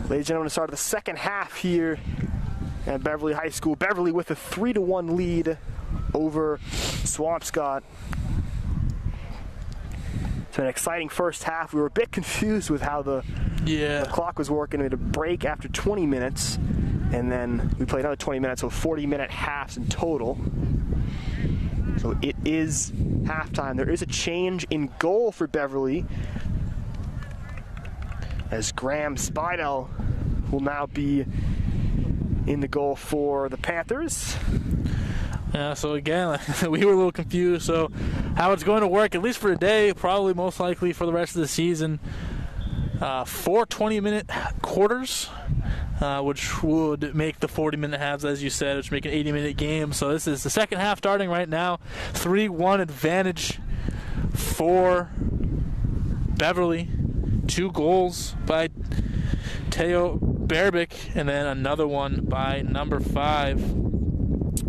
ladies and gentlemen, to start of the second half here at Beverly High School. Beverly with a 3-1 lead over Swampscott. been an exciting first half. We were a bit confused with how the clock was working. We had a break after 20 minutes, and then we played another 20 minutes, so 40-minute halves in total. So it is halftime. There is a change in goal for Beverly, as Graham Spidell will now be in the goal for the Panthers. Yeah, so again, we were a little confused. So how it's going to work, at least for today, probably most likely for the rest of the season, 4 20-minute quarters, which would make the 40-minute halves, as you said, which make an 80-minute game. So this is the second half starting right now. 3-1 advantage for Beverly. 2 goals by Teo Berbick, and then another one by number 5,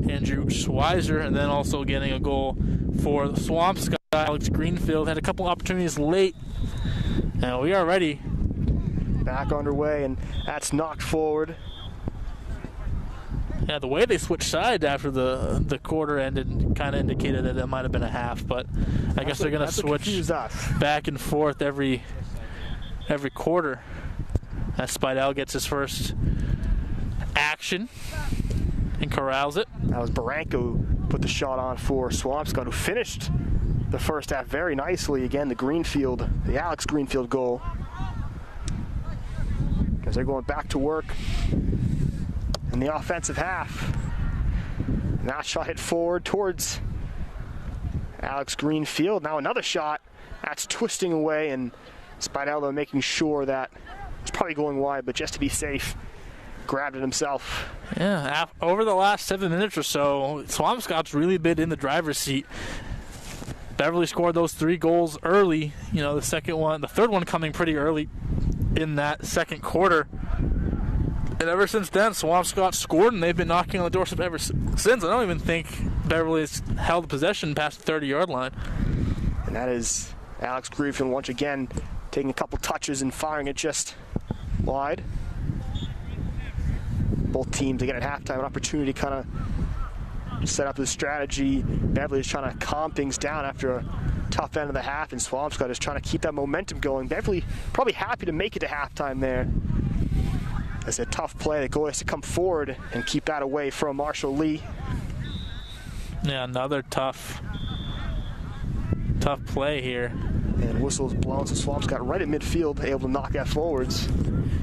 Andrew Schweizer, and then also getting a goal for the Swampscott. Alex Greenfield had a couple opportunities late, and we are ready. Back underway, and that's knocked forward. Yeah, the way they switched sides after the quarter ended kind of indicated that it might have been a half, but I guess they're going to switch back and forth every quarter as Spidell gets his first action and corrals it. That was Barranco who put the shot on for Swampscott, who finished the first half very nicely. Again, the Alex Greenfield goal. As they're going back to work in the offensive half. And that shot hit forward towards Alex Greenfield. Now another shot. That's twisting away, and Spinello making sure that it's probably going wide, but just to be safe, grabbed it himself. Yeah, over the last 7 minutes or so, Swampscott's really been in the driver's seat. Beverly scored those 3 goals early. You know, the third one coming pretty early in that second quarter. And ever since then, Swampscott scored, and they've been knocking on the doorstep ever since. I don't even think Beverly's held possession past the 30-yard line. And that is Alex Greenfield once again taking a couple touches and firing it just wide. Both teams, again, at halftime, an opportunity to kind of set up the strategy. Beverly is trying to calm things down after a tough end of the half, and Swampscott is trying to keep that momentum going. Beverly probably happy to make it to halftime there. It's a tough play. The goal has to come forward and keep that away from Marshall Lee. Yeah, another tough play here. And whistle's blown, so Swampscott right at midfield, able to knock that forwards.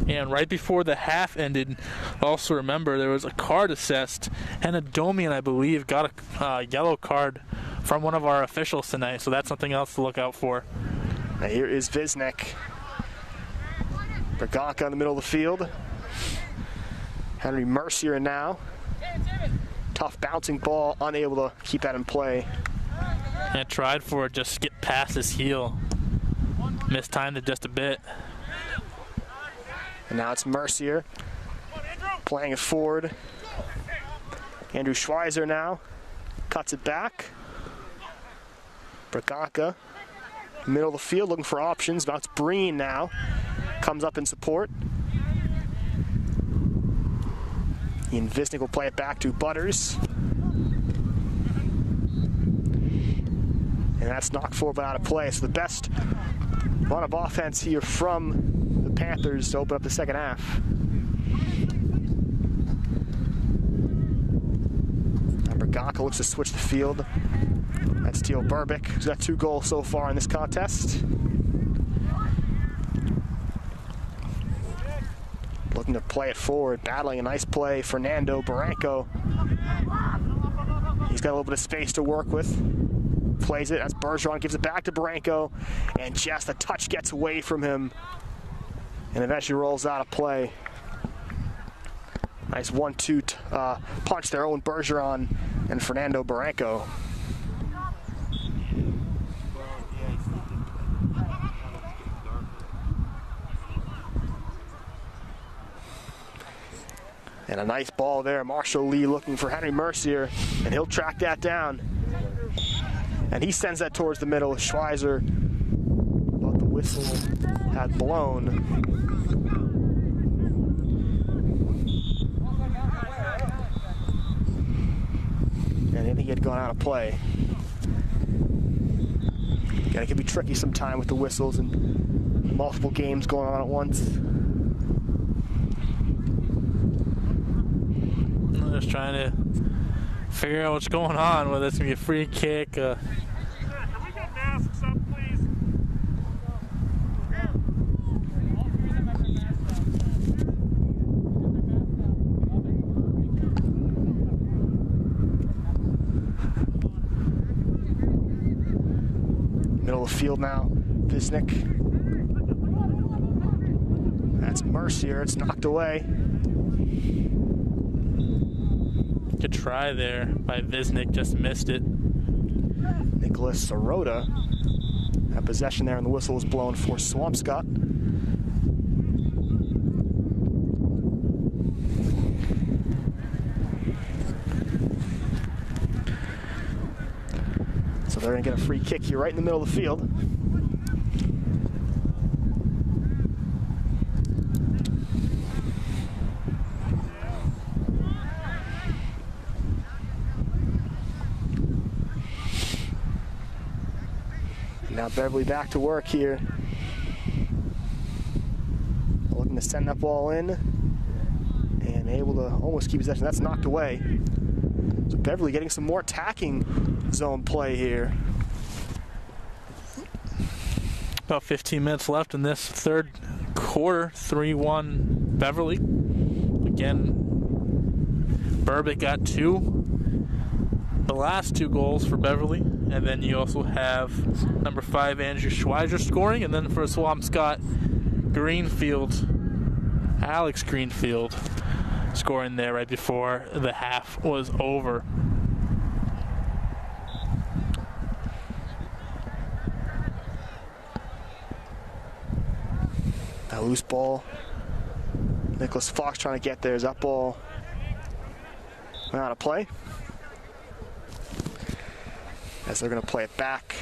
And right before the half ended, also remember there was a card assessed, and Adomian, I believe, got a yellow card from one of our officials tonight, so that's something else to look out for. Now here is Visnek. Braganca in the middle of the field. Henry Mercier now. Tough bouncing ball, unable to keep that in play. And tried for it, just get past his heel. Mistimed it just a bit. And now it's Mercier playing it forward. Andrew Schweizer now cuts it back. Braganca, middle of the field, looking for options. Now it's Breen now. Comes up in support. Ian Visnik will play it back to Butters. And that's knocked forward but out of play. So the best run of offense here from the Panthers to open up the second half. And Braganca looks to switch the field. That's Teo Berbick, who's got 2 goals so far in this contest. Looking to play it forward, battling a nice play. Fernando Barranco. He's got a little bit of space to work with. Plays it, that's Bergeron, gives it back to Barranco, and just a touch gets away from him and eventually rolls out of play. Nice 1-2 punch there, Owen Bergeron and Fernando Barranco. And a nice ball there. Marshall Lee looking for Henry Mercier, and he'll track that down. And he sends that towards the middle. Schweizer, but the whistle had blown. And I think he had gone out of play. Yeah, it can be tricky sometime with the whistles and multiple games going on at once. I'm just trying to figure out what's going on, whether it's going to be a free kick. Can we get masks up, please? Middle of the field now, Visnick. That's Mercier, it's knocked away. Good try there by Visnick, just missed it. Nicholas Sirota had possession there, and the whistle was blown for Swampscott. So they're going to get a free kick here right in the middle of the field. Now Beverly back to work here. Looking to send that ball in and able to almost keep possession. That's knocked away. So Beverly getting some more attacking zone play here. About 15 minutes left in this third quarter. 3-1 Beverly. Again, Burbick got 2. The last 2 goals for Beverly. And then you also have number 5, Andrew Schweizer scoring. And then for Swampscott, Alex Greenfield scoring there right before the half was over. That loose ball. Nicholas Fox trying to get there. Is that ball out of play? As they're going to play it back.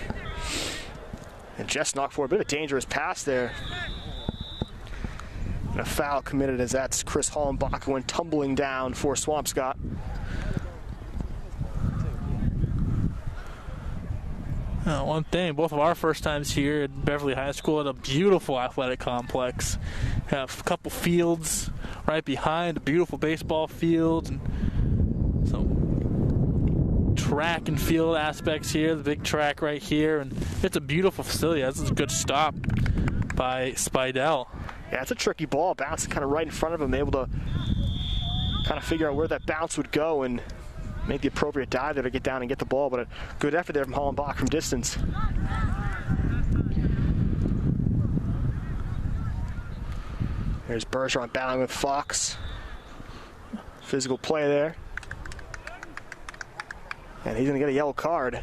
And just knocked for a bit of a dangerous pass there. And a foul committed as that's Chris Hollenbach went tumbling down for Swampscott. One thing, both of our first times here at Beverly High School at a beautiful athletic complex. Have a couple fields right behind, a beautiful baseball field, and some track and field aspects here, the big track right here, and it's a beautiful facility. This is a good stop by Spidell. Yeah, it's a tricky ball, bouncing kind of right in front of him, able to kind of figure out where that bounce would go and make the appropriate dive there to get down and get the ball, but a good effort there from Hollenbach from distance. There's Bergeron battling with Fox. Physical play there. And he's going to get a yellow card.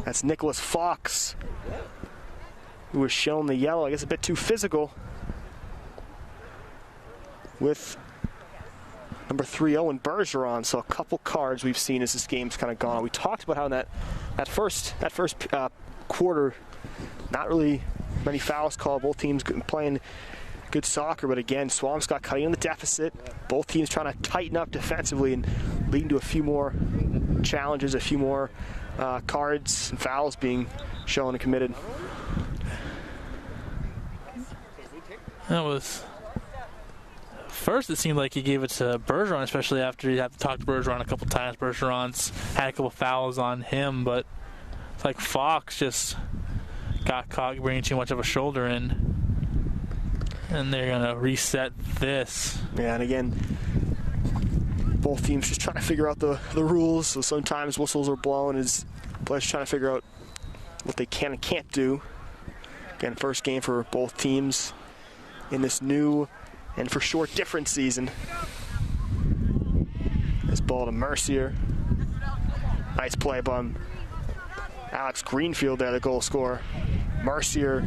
That's Nicholas Fox, who was shown the yellow. I guess a bit too physical with number 3, Owen Bergeron. So a couple cards we've seen as this game's kind of gone on. We talked about how in that first quarter, not really many fouls called. Both teams playing good soccer, but again, Swampscott cutting in the deficit. Both teams trying to tighten up defensively and leading to a few more challenges, a few more cards and fouls being shown and committed. That was... First, it seemed like he gave it to Bergeron, especially after he had to talk to Bergeron a couple times. Bergeron's had a couple fouls on him, but it's like Fox just got caught bringing too much of a shoulder in. And they're going to reset this. Yeah, and again, both teams just trying to figure out the rules. So sometimes whistles are blown as players trying to figure out what they can and can't do. Again, first game for both teams in this new and for sure different season. This ball to Mercier. Nice play by Alex Greenfield there, the goal scorer. Mercier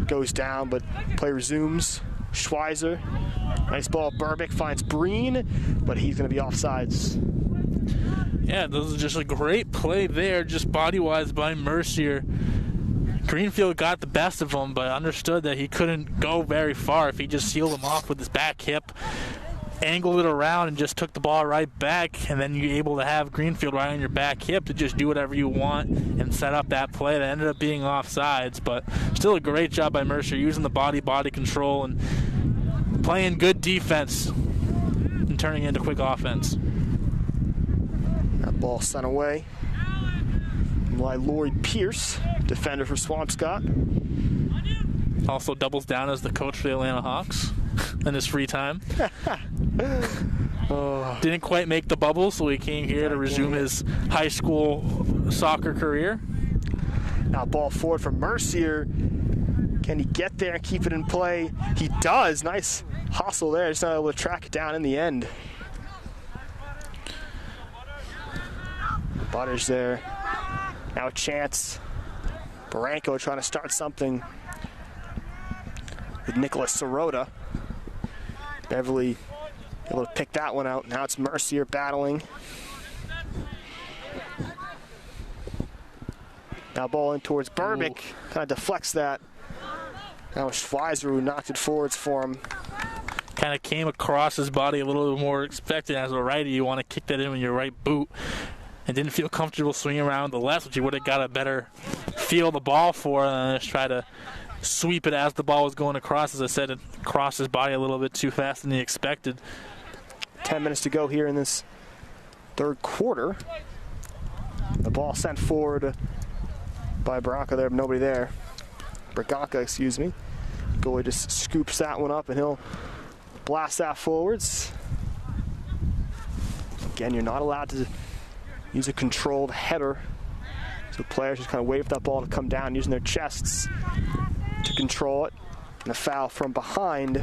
goes down, but play resumes. Schweizer. Nice ball. Burbick finds Breen, but he's going to be offsides. Yeah, this is just a great play there, just body-wise by Mercier. Greenfield got the best of him, but understood that he couldn't go very far if he just sealed him off with his back hip. angled it around and just took the ball right back, and then you're able to have Greenfield right on your back hip to just do whatever you want and set up that play that ended up being offsides. But still a great job by Mercer using the body control and playing good defense and turning into quick offense. That ball sent away by Lloyd Pierce, defender for Swampscott. Also doubles down as the coach for the Atlanta Hawks in his free time. Didn't quite make the bubble, so he came here to resume his high school soccer career. Now ball forward from Mercier. Can he get there and keep it in play? He does. Nice hustle there. Just not able to track it down in the end. Butters there. Now a chance. Barranco trying to start something with Nicholas Sirota. Beverly able to pick that one out. Now it's Mercier battling. Now ball in towards Burbick. Kind of deflects that. Now Schweizer who knocked it forwards for him. Kind of came across his body a little bit more expected. As a righty, you want to kick that in with your right boot. And didn't feel comfortable swinging around the left, which you would have got a better feel of the ball for, and just try to sweep it as the ball was going across. As I said, it crossed his body a little bit too fast than he expected. 10 minutes to go here in this third quarter. The ball sent forward by Braganca there, but nobody there. Braganca, excuse me. Goalie just scoops that one up, and he'll blast that forwards. Again, you're not allowed to use a controlled header. So players just kind of wait for that ball to come down using their chests to control it. And a foul from behind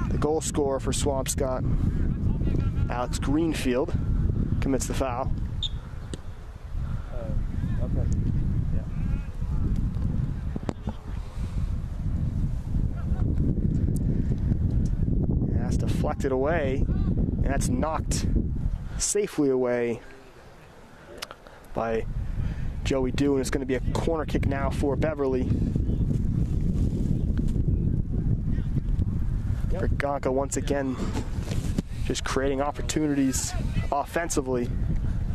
the goal scorer for Swampscott, Alex Greenfield, commits the foul. Okay. And that's deflected away, and that's knocked safely away by Joey Dew, and it's going to be a corner kick now for Beverly. Braganca once again just creating opportunities offensively.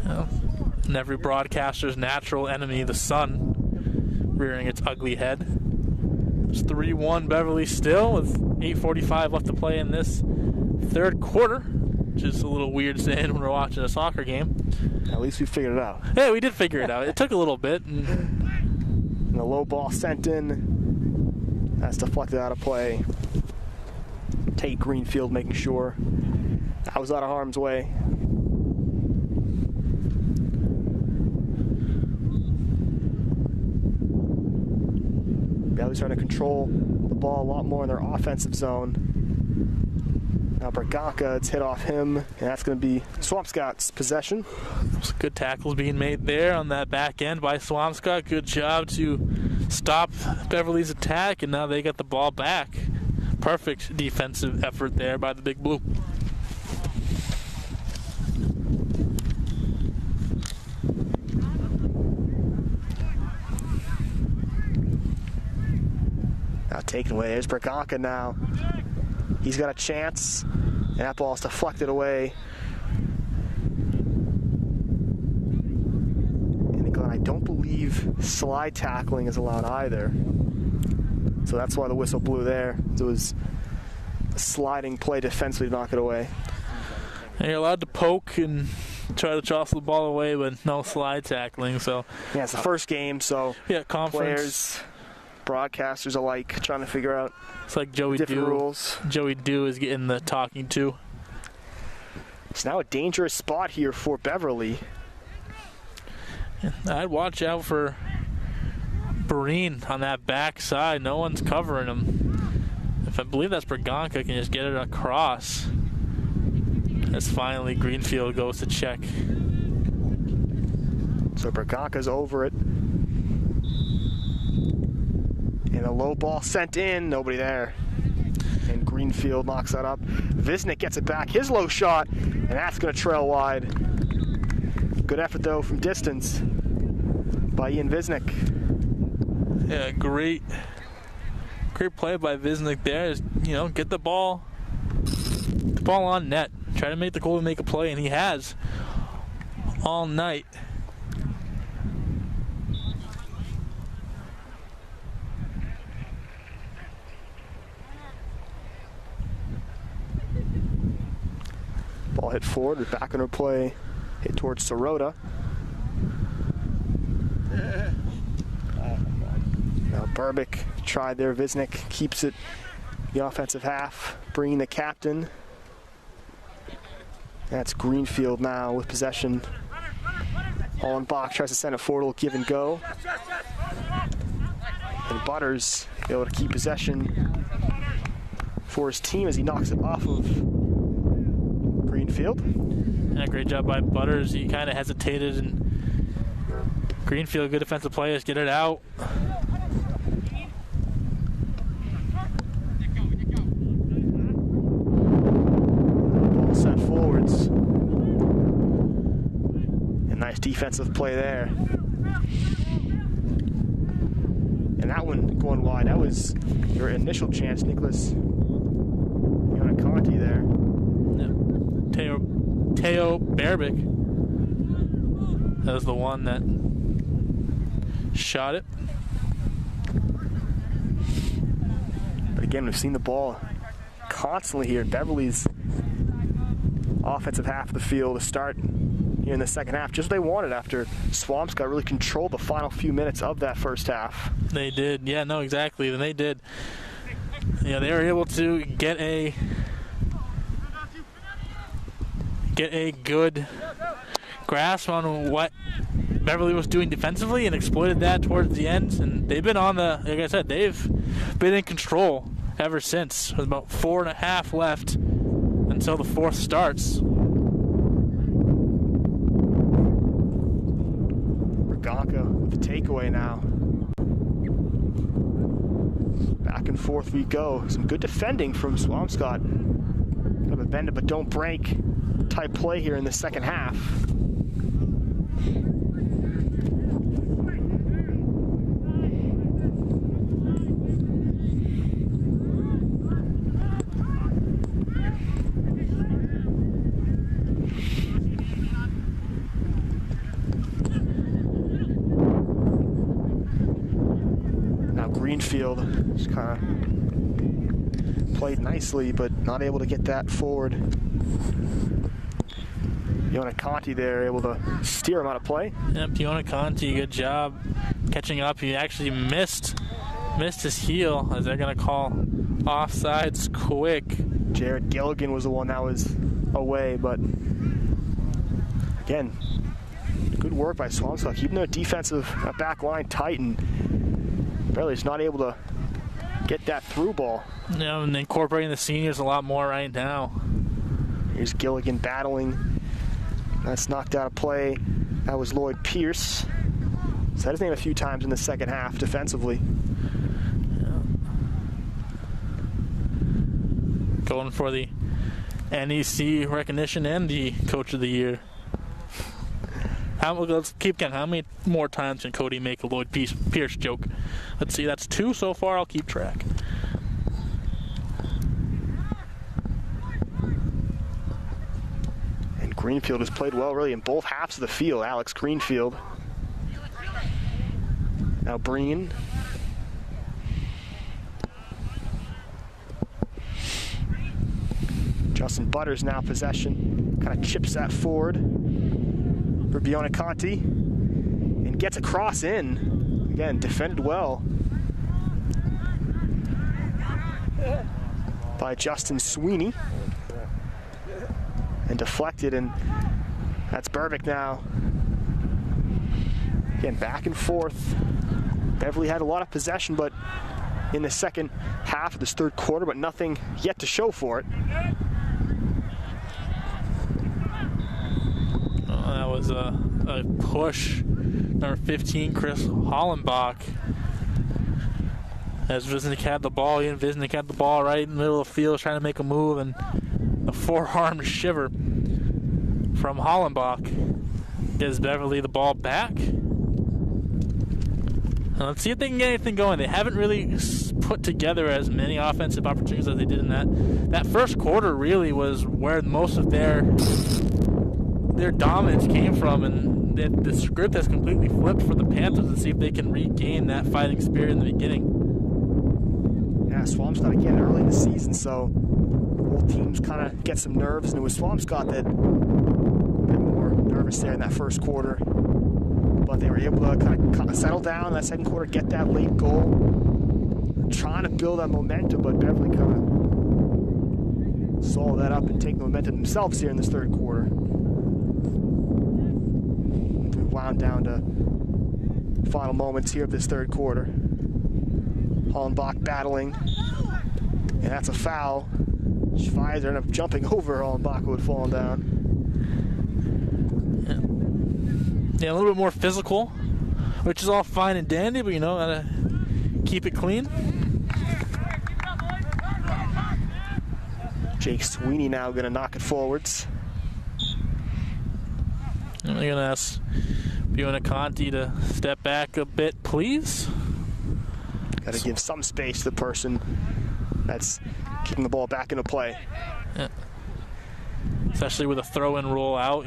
And every broadcaster's natural enemy, the sun, rearing its ugly head. It's 3-1 Beverly still with 8:45 left to play in this third quarter, which is a little weird saying when we're watching a soccer game. At least we figured it out. Yeah, we did figure it out. It took a little bit. And the low ball sent in. That's deflected out of play. Tate Greenfield making sure that was out of harm's way. Beverly's trying to control the ball a lot more in their offensive zone. Now Braganca, it's hit off him, and that's going to be Swampscott's possession. Good tackles being made there on that back end by Swampscott. Good job to stop Beverly's attack, and now they got the ball back. Perfect defensive effort there by the Big Blue. Now taken away. There's Braganca now. He's got a chance, and that ball's deflected away. And again, I don't believe slide tackling is allowed either. So that's why the whistle blew there. It was a sliding play defensively to knock it away. And you're allowed to poke and try to jostle the ball away, but no slide tackling. So yeah, it's the first game, so yeah, conference players, broadcasters alike trying to figure out it's like Joey different Dew. rules. Joey Dew is getting the talking to. It's now a dangerous spot here for Beverly. I'd watch out for Breen on that back side. No one's covering him. If I believe that's Braganca, can just get it across. As finally Greenfield goes to check. So Braganca's over it. And a low ball sent in, nobody there. And Greenfield knocks that up. Visnick gets it back, his low shot, and that's going to trail wide. Good effort though from distance by Ian Visnick. Yeah, great play by Visnick there. Is, get the ball ball on net. Try to make the goalie make a play, and he has all night. Ball hit forward, back on her play, hit towards Sirota. Now Burbick tried there, Visnick keeps it the offensive half, bringing the captain. That's Greenfield now with possession. Hollenbach tries to send it forward, a little give and go. And Butters able to keep possession for his team as he knocks it off of Greenfield. Yeah, great job by Butters. He kind of hesitated, and Greenfield, good defensive players, get it out. Ball sent forwards. A nice defensive play there. And that one going wide, that was your initial chance, Nicholas. You got a Conti there. Teo Berbick. That was the one that shot it. But again, we've seen the ball constantly here. Beverly's offensive half of the field to start here in the second half. Just what they wanted after Swampscott really controlled the final few minutes of that first half. They did. Yeah, no, exactly. And they did. Yeah, they were able to get a good grasp on what Beverly was doing defensively and exploited that towards the end. And they've been on the, like I said, they've been in control ever since. There's about 4.5 left until the fourth starts. Berganca with the takeaway now. Back and forth we go. Some good defending from Swampscott. Kind of a bend it but don't break type play here in the second half. Now Greenfield just kind of played nicely, but not able to get that forward. Fiona Conti there, able to steer him out of play. Yep, Fiona Conti, good job catching up. He actually missed his heel, as they're going to call offsides quick. Jared Gilligan was the one that was away, but again, good work by Swampscott, keeping their defensive back line tight, and Beverly's not able to get that through ball. Yeah, and incorporating the seniors a lot more right now. Here's Gilligan battling. That's knocked out of play. That was Lloyd Pierce. Said his name a few times in the second half defensively. Yeah. Going for the NEC recognition and the Coach of the Year. Let's keep counting. How many more times can Cody make a Lloyd Pierce joke? Let's see, that's 2 so far. I'll keep track. Greenfield has played well really in both halves of the field. Alex Greenfield. Now Breen. Justin Butters now possession. Kind of chips that forward for Fiona Conti. And gets a cross in. Again, defended well by Justin Sweeney. And deflected, and that's Burbick now. Again, back and forth. Beverly had a lot of possession, but in the second half of this third quarter, but nothing yet to show for it. Oh, that was a push. Number 15, Chris Hollenbach. As Visnick had the ball, Visnick had the ball right in the middle of the field, trying to make a move, and a forearm shiver from Hollenbach gives Beverly the ball back. Let's see if they can get anything going. They haven't really put together as many offensive opportunities as they did in that first quarter. Really was where most of their dominance came from, and the script has completely flipped for the Panthers to see if they can regain that fighting spirit in the beginning. Yeah, Swampscott again early in the season, so both teams kind of get some nerves, and it was Swampscott that a bit more nervous there in that first quarter. But they were able to kind of settle down in that second quarter, get that late goal. Trying to build that momentum, but Beverly kind of swallowed that up and take the momentum themselves here in this third quarter. We wound down to final moments here of this third quarter. Hollenbach battling, and that's a foul. Schweizer ended up jumping over Hollenbach, who had fallen down. Yeah, a little bit more physical, which is all fine and dandy, but gotta keep it clean. Jake Sweeney now gonna knock it forwards. And they're gonna ask Biona Conti to step back a bit, please. Gotta give some space to the person that's kicking the ball back into play. Yeah. Especially with a throw-in roll out.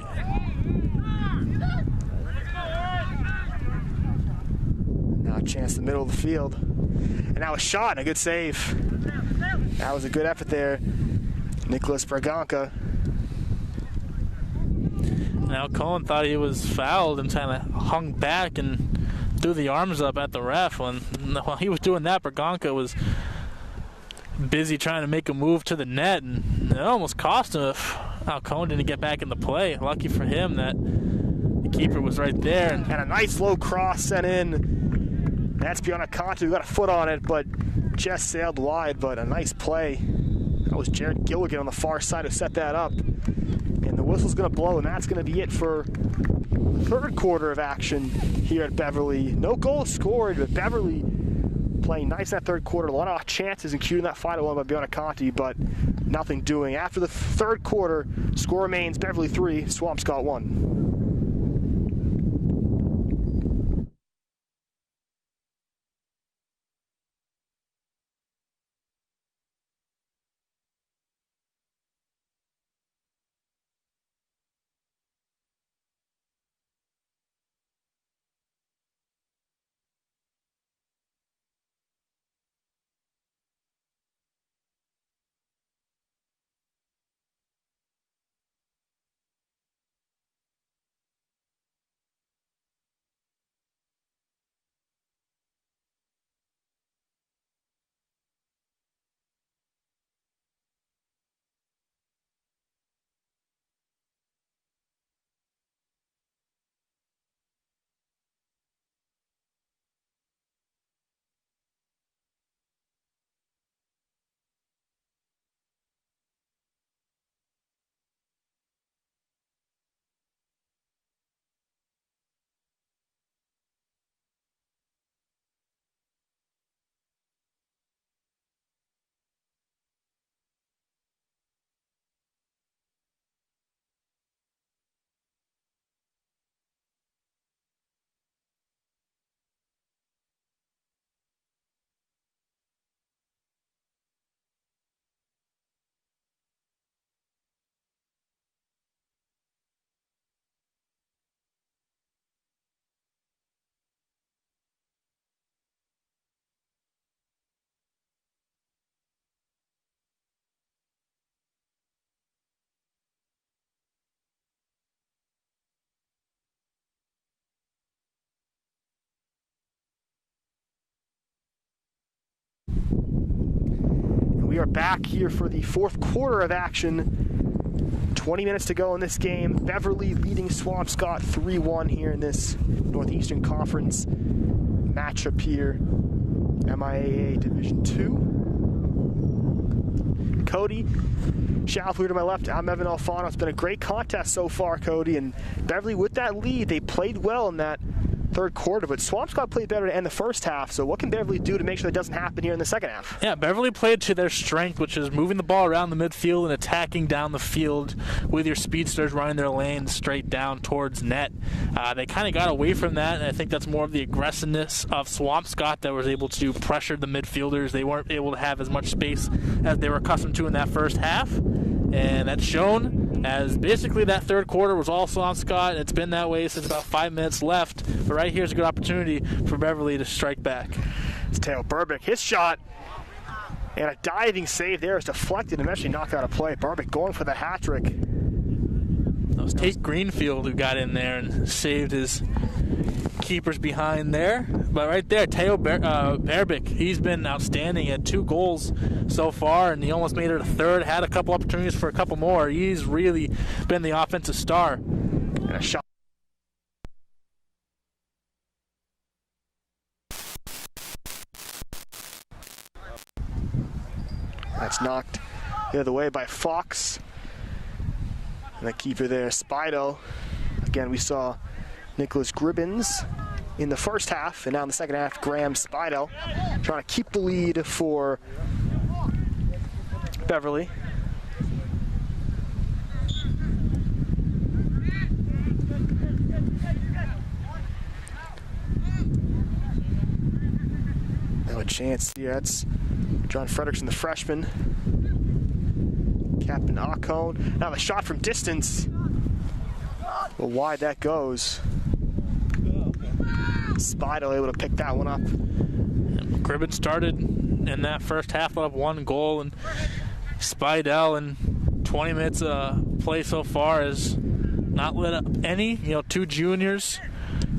Now a chance in the middle of the field. And now a shot and a good save. That was a good effort there. Nicholas Braganca. Now Cohen thought he was fouled and kind of hung back and threw the arms up at the ref. While he was doing that, Braganca was busy trying to make a move to the net, and it almost cost him if Cohen didn't get back in the play. Lucky for him that the keeper was right there. And a nice low cross sent in. That's Biona Conti, who got a foot on it, but just sailed wide, but a nice play. That was Jared Gilligan on the far side who set that up. And the whistle's going to blow, and that's going to be it for the third quarter of action here at Beverly. No goals scored, but Beverly playing nice in that third quarter. A lot of chances, including that final one by Biona Conti, but nothing doing. After the third quarter, score remains Beverly 3, Swampscott 1. We are back here for the fourth quarter of action. 20 minutes to go in this game. Beverly leading Swampscott 3-1 here in this Northeastern Conference matchup here. MIAA Division 2. Cody Schaffler to my left. I'm Evan Alfano. It's been a great contest so far, Cody. And Beverly with that lead, they played well in that third quarter, but Swampscott played better to end the first half. So what can Beverly do to make sure that doesn't happen here in the second half? Yeah, Beverly played to their strength, which is moving the ball around the midfield and attacking down the field with your speedsters running their lanes straight down towards net. They kind of got away from that, and I think that's more of the aggressiveness of Swampscott that was able to pressure the midfielders. They weren't able to have as much space as they were accustomed to in that first half, and that's shown as basically that third quarter was all Swampscott, and it's been that way since about 5 minutes left. But right here's a good opportunity for Beverly to strike back. It's Taylor Burbick, his shot, and a diving save there is deflected and eventually knocked out of play. Burbick going for the hat trick. That was Tate Greenfield who got in there and saved his keepers behind there. But right there, Teo Berbick, he's been outstanding. He had 2 goals so far, and he almost made it a third, had a couple opportunities for a couple more. He's really been the offensive star. And a shot. That's knocked the other way by Fox. And the keeper there, Spido. Again, we saw Nicholas Gribbins in the first half, and now in the second half, Graham Spido trying to keep the lead for Beverly. Now a chance here. That's John Frederickson, the freshman. Captain Akon. Now the shot from distance. Well, wide that goes. Spido able to pick that one up. Gribbin started in that first half, let up 1 goal, and Spidell in 20 minutes of play so far has not let up any. 2 juniors,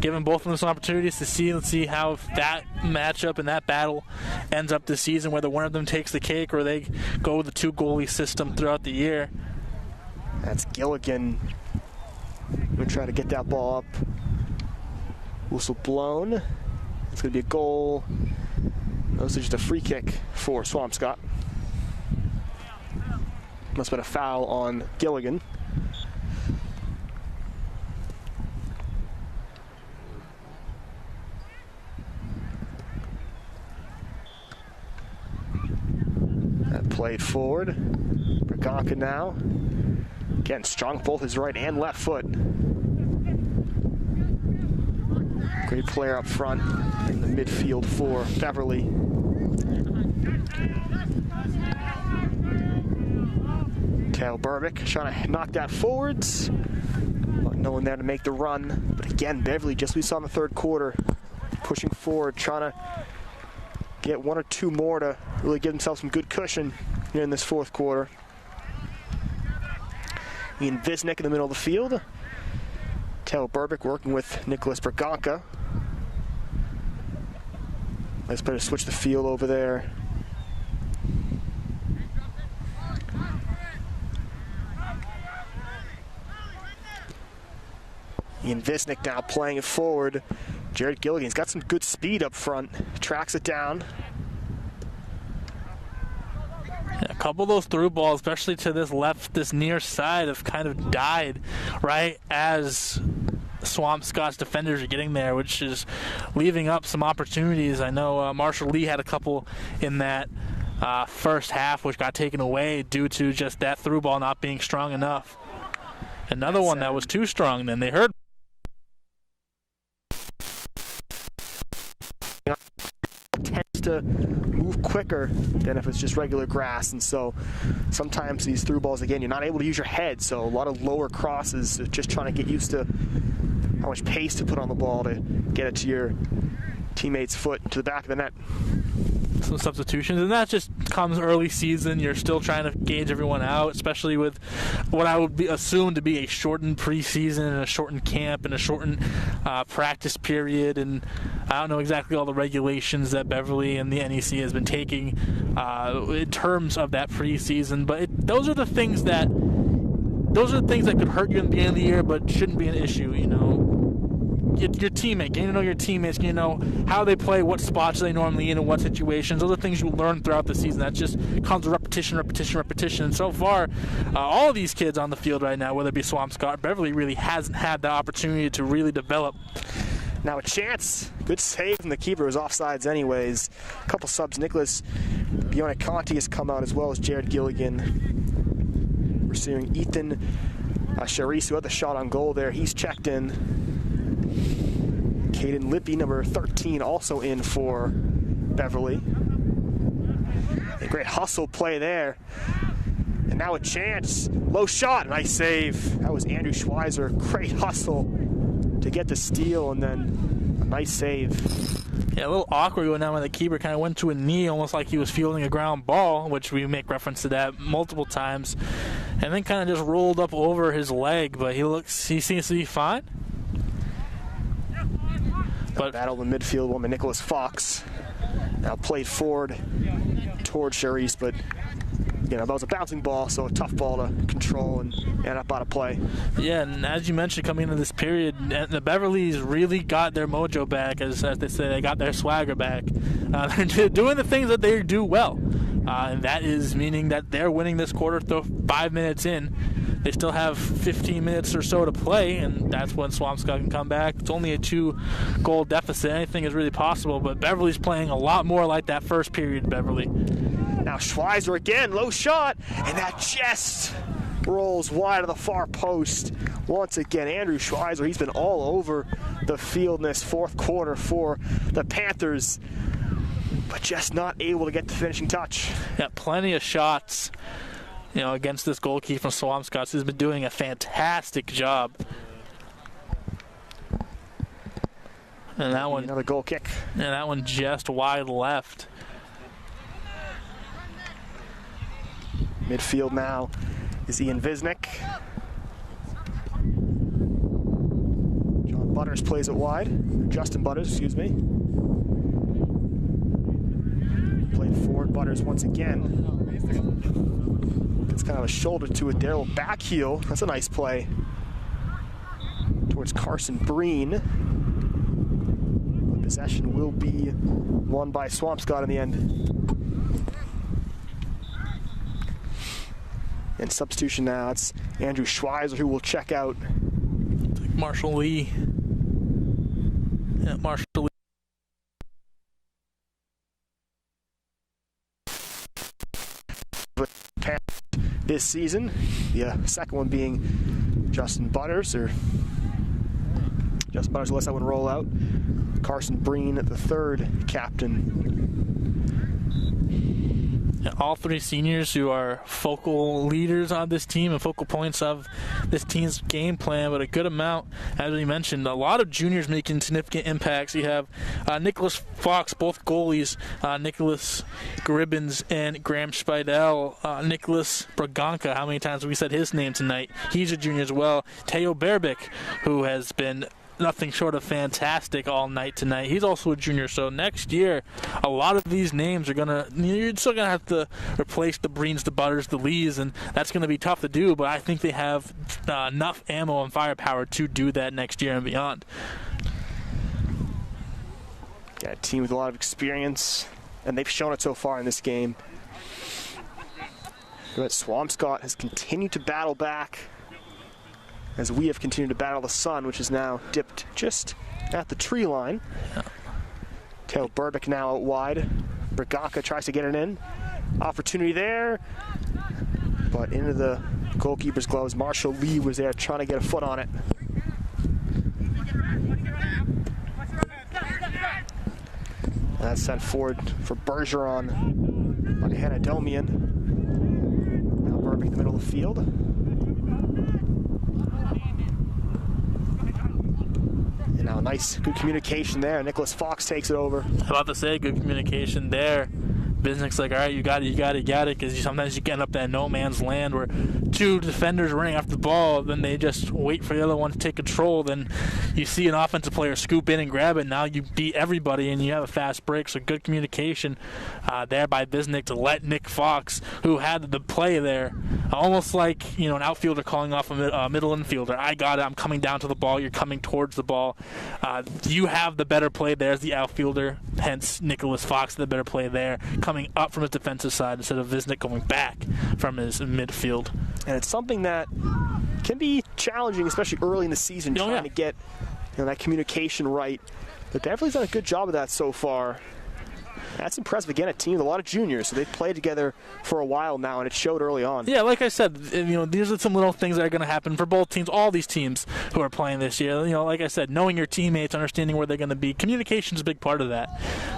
giving both of them some opportunities to see. Let's see how that matchup and that battle ends up this season, whether one of them takes the cake or they go with the 2 goalie system throughout the year. That's Gilligan. We'll try to get that ball up. Whistle blown. It's going to be a goal. This is just a free kick for Swampscott. Must have been a foul on Gilligan. That played forward. Braganca now. Again, strong both his right and left foot. Great player up front in the midfield for Beverly. Tail Burbick trying to knock that forwards. But no one there to make the run. But again, Beverly, just we saw in the third quarter, pushing forward, trying to get 1 or 2 more to really give themselves some good cushion here in this fourth quarter. Ian Visnick in the middle of the field. Tail Burbick working with Nicholas Braganca. Let's better switch the field over there. Ian Visnick now playing it forward. Jared Gilligan's got some good speed up front. Tracks it down. A couple of those through balls, especially to this near side, have kind of died right as Swampscott's defenders are getting there, which is leaving up some opportunities. I know Marshall Lee had a couple in that first half, which got taken away due to just that through ball not being strong enough. Another one that was too strong, then they heard. Tends to move quicker than if it's just regular grass, and so sometimes these through balls, again, you're not able to use your head, so a lot of lower crosses, just trying to get used to how much pace to put on the ball to get it to your teammate's foot to the back of the net. Some substitutions, and that just comes early season. You're still trying to gauge everyone out, especially with what I would assume to be a shortened preseason and a shortened camp and a shortened practice period. And I don't know exactly all the regulations that Beverly and the NEC has been taking in terms of that preseason, but those are the things that could hurt you in the beginning of the year, but shouldn't be an issue. Your teammate, getting to know your teammates, getting to know how they play, what spots they normally in, and what situations. Those are things you learn throughout the season. That just comes with repetition. And so far, all of these kids on the field right now, whether it be Swampscott or Beverly, really hasn't had the opportunity to really develop. Now a chance. Good save from the keeper. It was offsides anyways. A couple subs. Nicholas Bionaconti has come out as well as Jared Gilligan. We're seeing Ethan Charisse, who had the shot on goal there. He's checked in. Caden Lippy, number 13, also in for Beverly. A great hustle play there. And now a chance. Low shot. Nice save. That was Andrew Schweizer. Great hustle to get the steal, and then a nice save. Yeah, a little awkward going down when the keeper kind of went to a knee, almost like he was fielding a ground ball, which we make reference to that multiple times, and then kind of just rolled up over his leg, but he seems to be fine. But battle in midfield, one by Nicholas Fox. Now played forward towards Charisse, but that was a bouncing ball, so a tough ball to control and end up out of play. Yeah, and as you mentioned, coming into this period, the Beverlys really got their mojo back, as they say, they got their swagger back. They're doing the things that they do well, and that is meaning that they're winning this quarter 5 minutes in. They still have 15 minutes or so to play, and that's when Swampscott can come back. It's only a 2-goal deficit. Anything is really possible, but Beverly's playing a lot more like that first period, Beverly. Now Schweizer again, low shot, and that just rolls wide of the far post. Once again, Andrew Schweizer, he's been all over the field in this fourth quarter for the Panthers, but just not able to get the finishing touch. Yeah, plenty of shots, against this goalkeeper from Swampscott, who's been doing a fantastic job. And that one, another goal kick. And that one just wide left. Midfield now is Ian Visnick. John Butters plays it wide. Justin Butters, excuse me. Played forward. Butters once again. It's kind of a shoulder to it there. A little back heel. That's a nice play. Towards Carson Breen. The possession will be won by Swampscott in the end. And substitution now, it's Andrew Schweizer who will check out. Marshall Lee. Yeah, Marshall Lee. This season, the second one being Justin Butters, unless that one roll out. Carson Breen, the third captain. All three seniors who are focal leaders on this team and focal points of this team's game plan, but a good amount, as we mentioned, a lot of juniors making significant impacts. You have Nicholas Fox, both goalies, Nicholas Gribbins and Graham Spidel. Nicholas Braganca, how many times have we said his name tonight? He's a junior as well. Teo Berbick, who has been nothing short of fantastic all night tonight. He's also a junior, so next year a lot of these names you're still gonna have to replace the Breens, the Butters, the Lees, and that's gonna be tough to do, but I think they have enough ammo and firepower to do that next year and beyond. Yeah, a team with a lot of experience, and they've shown it so far in this game. But Swampscott has continued to battle back as we have continued to battle the sun, which is now dipped just at the tree line. Yeah. Teo Berbick now out wide. Braganca tries to get it in. Opportunity there, but into the goalkeeper's gloves. Marshall Lee was there trying to get a foot on it. That's sent forward for Bergeron by Hanadomian. Now Berbick in the middle of the field. And now nice, good communication there. Nicholas Fox takes it over. I'm about to say, good communication there. Visnick's like, all right, you got it, because sometimes you get up that no man's land where two defenders running after the ball, then they just wait for the other one to take control. Then you see an offensive player scoop in and grab it. Now you beat everybody and you have a fast break. So good communication there by Visnick to let Nick Fox, who had the play there, almost like an outfielder calling off a middle infielder. I got it. I'm coming down to the ball. You're coming towards the ball. You have the better play there as the outfielder. Hence, Nicholas Fox the better play there, coming up from his defensive side instead of Visnick going back from his midfield. And it's something that can be challenging, especially early in the season, trying to get that communication right. But Beverly's done a good job of that so far. That's impressive. Again, a team with a lot of juniors, so they've played together for a while now, and it showed early on. Yeah, like I said, these are some little things that are going to happen for both teams, all these teams who are playing this year. Like I said, knowing your teammates, understanding where they're going to be, communication is a big part of that.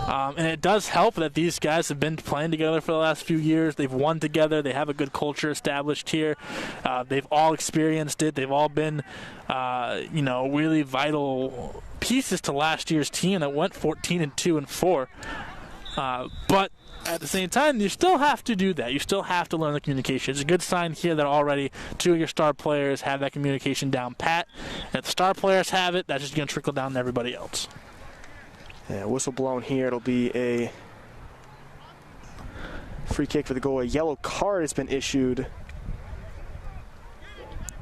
And it does help that these guys have been playing together for the last few years. They've won together. They have a good culture established here. They've all experienced it. They've all been, really vital pieces to last year's team that went 14-2-4. But at the same time, you still have to do that. You still have to learn the communication. It's a good sign here that already 2 of your star players have that communication down pat. And if the star players have it, that's just going to trickle down to everybody else. Yeah, whistle blown here. It'll be a free kick for the goal. A yellow card has been issued.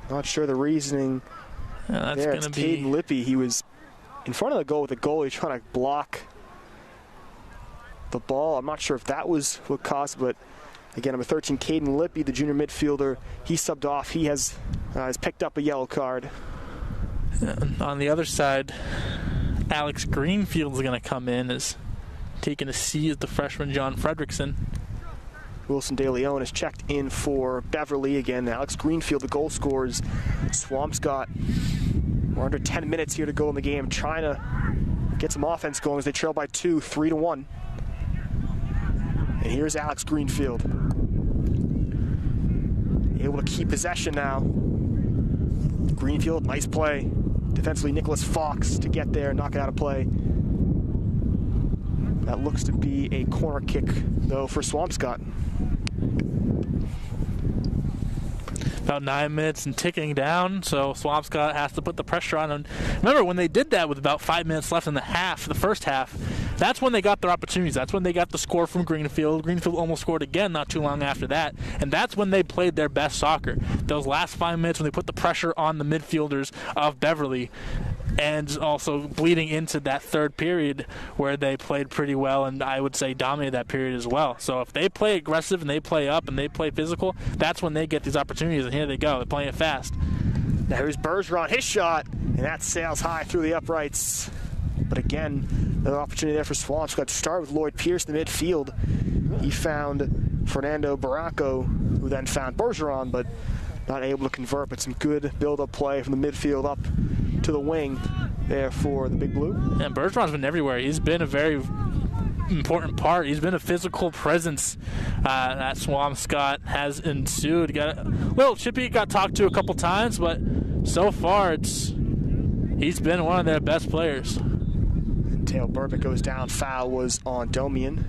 Not sure the reasoning. Yeah, that's going to be Caden Lippy. He was in front of the goal with the goalie trying to block the ball. I'm not sure if that was what caused, but again, number 13, Caden Lippy, the junior midfielder, he subbed off. He has picked up a yellow card. On the other side, Alex Greenfield's going to come in as taking a seat as the freshman John Fredrickson. Wilson De Leon is checked in for Beverly. Again, Alex Greenfield, the goal scorers. Swampscott, we're under 10 minutes here to go in the game, trying to get some offense going as they trail by 2, 3-1. And here's Alex Greenfield. Able to keep possession now. Greenfield, nice play. Defensively, Nicholas Fox to get there, knock it out of play. That looks to be a corner kick, though, for Swampscott. About 9 minutes and ticking down, so Swampscott has to put the pressure on them. Remember, when they did that with about 5 minutes left in the first half, that's when they got their opportunities. That's when they got the score from Greenfield. Greenfield almost scored again not too long after that, and that's when they played their best soccer. Those last 5 minutes when they put the pressure on the midfielders of Beverly, and also bleeding into that third period where they played pretty well and I would say dominated that period as well. So if they play aggressive and they play up and they play physical, that's when they get these opportunities, and here they go. They're playing it fast. Now here's Bergeron, his shot, and that sails high through the uprights. But again, another opportunity there for Swampscott to start with Lloyd Pierce in the midfield. He found Fernando Barranco, who then found Bergeron, but not able to convert. But some good build-up play from the midfield up to the wing there for the Big Blue. And Bergeron's been everywhere. He's been a very important part. He's been a physical presence that Swampscott has ensued. Got a little chippy, got talked to a couple times, but so far he's been one of their best players. Tail Burbick goes down. Foul was on Domian.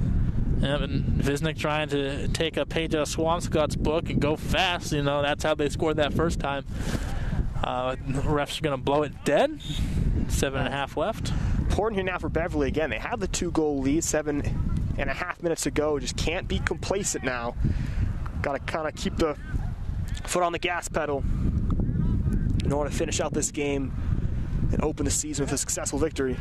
Yeah, and Visnick trying to take a page out of Swampscott's book and go fast. That's how they scored that first time. The refs are going to blow it dead. 7.5 left. Important here now for Beverly. Again, they have the 2-goal lead. 7.5 minutes to go. Just can't be complacent now. Got to kind of keep the foot on the gas pedal in order to finish out this game and open the season with a successful victory.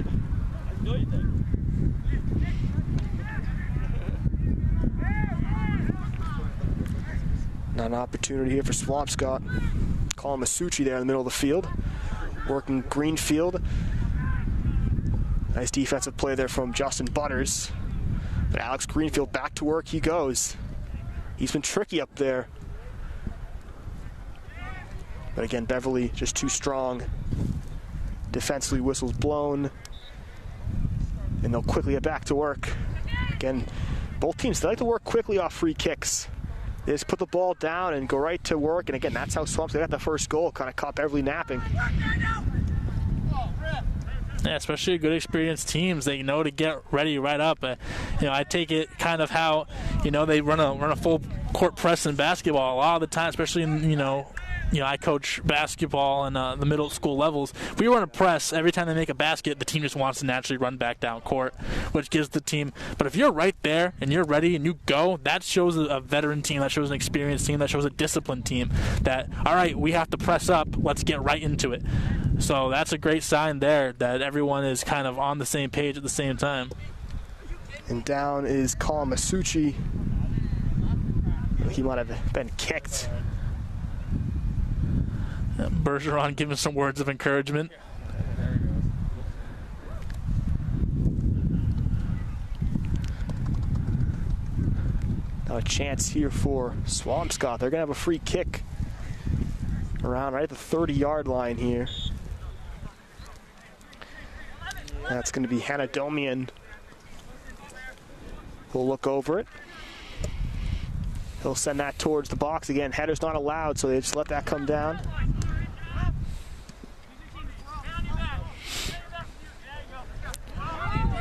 Now an opportunity here for Swampscott. Colin Masucci there in the middle of the field. Working Greenfield. Nice defensive play there from Justin Butters. But Alex Greenfield back to work he goes. He's been tricky up there. But again, Beverly just too strong. Defensively, whistles blown. And they'll quickly get back to work. Again, both teams, they like to work quickly off free kicks. They just put the ball down and go right to work. And again, that's how Swampscott got the first goal. Kind of caught Beverly napping. Yeah, especially good experienced teams, they know to get ready right up. I take it kind of how, they run a full court press in basketball a lot of the time, especially in, I coach basketball and the middle school levels. If we run a press, every time they make a basket, the team just wants to naturally run back down court, which gives the team. But if you're right there and you're ready and you go, that shows a veteran team, that shows an experienced team, that shows a disciplined team that, all right, we have to press up, let's get right into it. So that's a great sign there that everyone is kind of on the same page at the same time. And down is Colin Masucci. He might have been kicked. Bergeron giving some words of encouragement. Now a chance here for Swampscott. They're going to have a free kick around right at the 30-yard line here. That's going to be Hanadomian. We'll look over it. He'll send that towards the box again. Header's not allowed, so they just let that come down.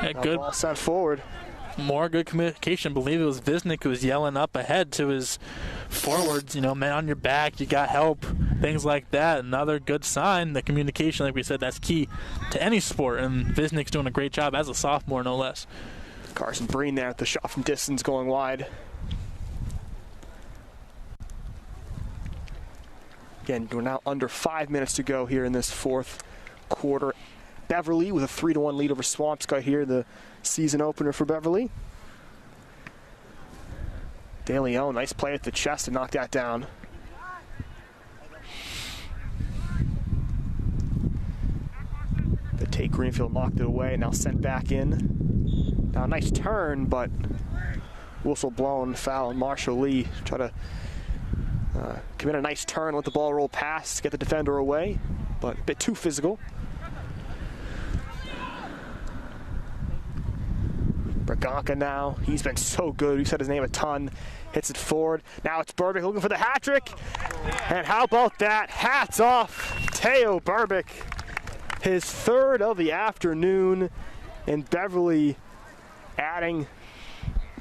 Yeah, good. Ball sent forward. More good communication. I believe it was Visnick who was yelling up ahead to his forwards, man on your back, you got help, things like that. Another good sign. The communication, like we said, that's key to any sport, and Visnick's doing a great job as a sophomore, no less. Carson Breen there at the shot from distance going wide. Again, we're now under 5 minutes to go here in this fourth quarter. Beverly with a 3-1 lead over Swampscott here, the season opener for Beverly. De Leon, nice play at the chest to knock that down. The take Greenfield knocked it away, now sent back in. Now a nice turn, but whistle blown, foul. Marshall Lee try to commit a nice turn, let the ball roll past, get the defender away, but a bit too physical. Braganca now, he's been so good. We've said his name a ton. Hits it forward. Now it's Burbick looking for the hat trick. And how about that? Hats off, Teo Burbick. His third of the afternoon. And Beverly adding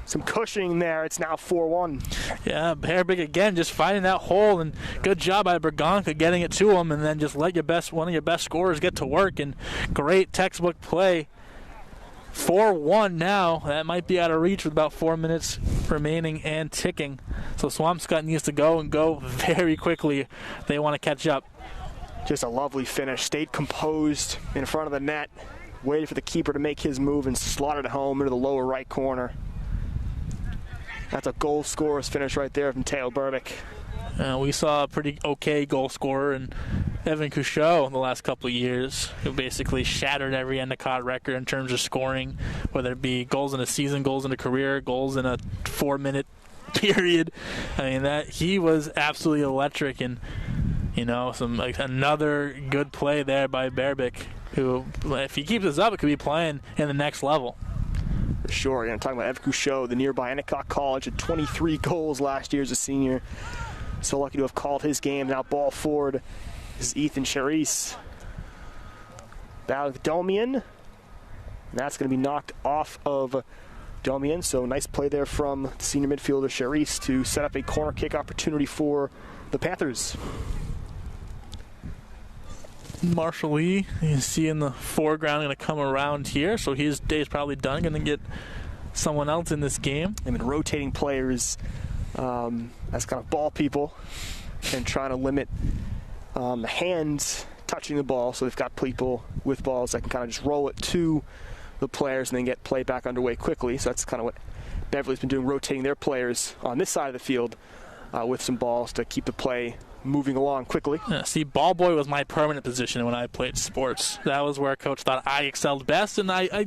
some cushioning there. It's now 4-1. Yeah, Burbick again just finding that hole, and good job by Braganca getting it to him, and then just let one of your best scorers get to work. And great textbook play. 4-1 now. That might be out of reach with about 4 minutes remaining and ticking. So Swampscott needs to go very quickly. They want to catch up. Just a lovely finish. Stayed composed in front of the net. Waited for the keeper to make his move and slotted it home into the lower right corner. That's a goal scorer's finish right there from Teo Burbick. We saw a pretty okay goal scorer in Evan Couchot in the last couple of years, who basically shattered every Endicott record in terms of scoring, whether it be goals in a season, goals in a career, goals in a 4-minute period. I mean, that he was absolutely electric, and another good play there by Burbick, who, if he keeps this up, it could be playing in the next level. For sure. Talking about Evan Couchot, the nearby Endicott College, had 23 goals last year as a senior. So lucky to have called his game. Now ball forward is Ethan Charisse. Battle with Domian. And that's going to be knocked off of Domian. So nice play there from the senior midfielder Charisse to set up a corner kick opportunity for the Panthers. Marshall Lee, you see in the foreground, going to come around here. So his day is probably done. Going to get someone else in this game. They've been rotating players as kind of ball people and trying to limit the hands touching the ball, so they've got people with balls that can kind of just roll it to the players and then get play back underway quickly. So that's kind of what Beverly's been doing, rotating their players on this side of the field with some balls to keep the play moving along quickly. Yeah, see, ball boy was my permanent position when I played sports. That was where Coach thought I excelled best, and I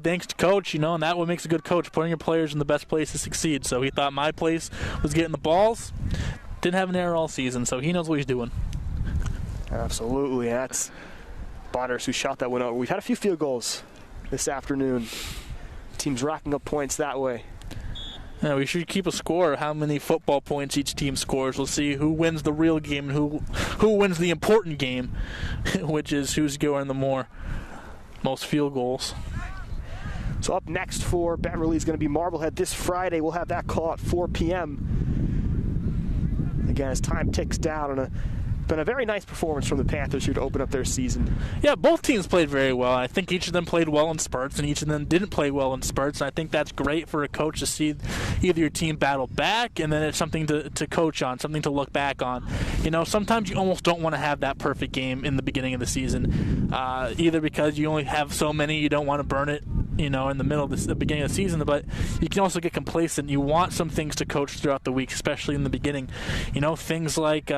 thanks to Coach, and that what makes a good coach, putting your players in the best place to succeed. So he thought my place was getting the balls. Didn't have an error all season, so he knows what he's doing. Absolutely. That's Bonners who shot that one over. We've had a few field goals this afternoon. Teams racking up points that way. Yeah, we should keep a score of how many football points each team scores. We'll see who wins the real game and who wins the important game, which is who's scoring the most field goals. So up next for Beverly is going to be Marblehead this Friday. We'll have that call at 4 p.m. Again, as time ticks down, and been a very nice performance from the Panthers here to open up their season. Yeah, both teams played very well. I think each of them played well in spurts, and each of them didn't play well in spurts. And I think that's great for a coach to see either your team battle back, and then it's something to coach on, something to look back on. Sometimes you almost don't want to have that perfect game in the beginning of the season, either because you only have so many, you don't want to burn it, in the middle of the beginning of the season, but you can also get complacent. You want some things to coach throughout the week, especially in the beginning. Things like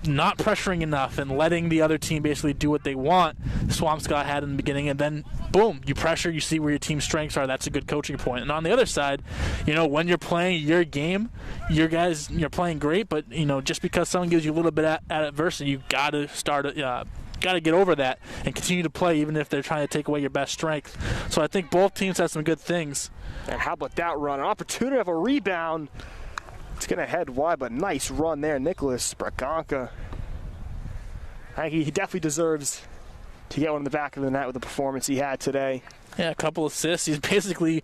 not pressuring enough and letting the other team basically do what they want, Swampscott had in the beginning, and then boom, you pressure, you see where your team's strengths are. That's a good coaching point. And on the other side, when you're playing your game, you're playing great, but just because someone gives you a little bit at adversity, you got to get over that and continue to play even if they're trying to take away your best strength. So I think both teams have some good things. And how about that run? An opportunity of a rebound. It's going to head wide, but nice run there, Nicholas Braganca. I think he definitely deserves to get one in the back of the net with the performance he had today. Yeah, a couple assists. He's basically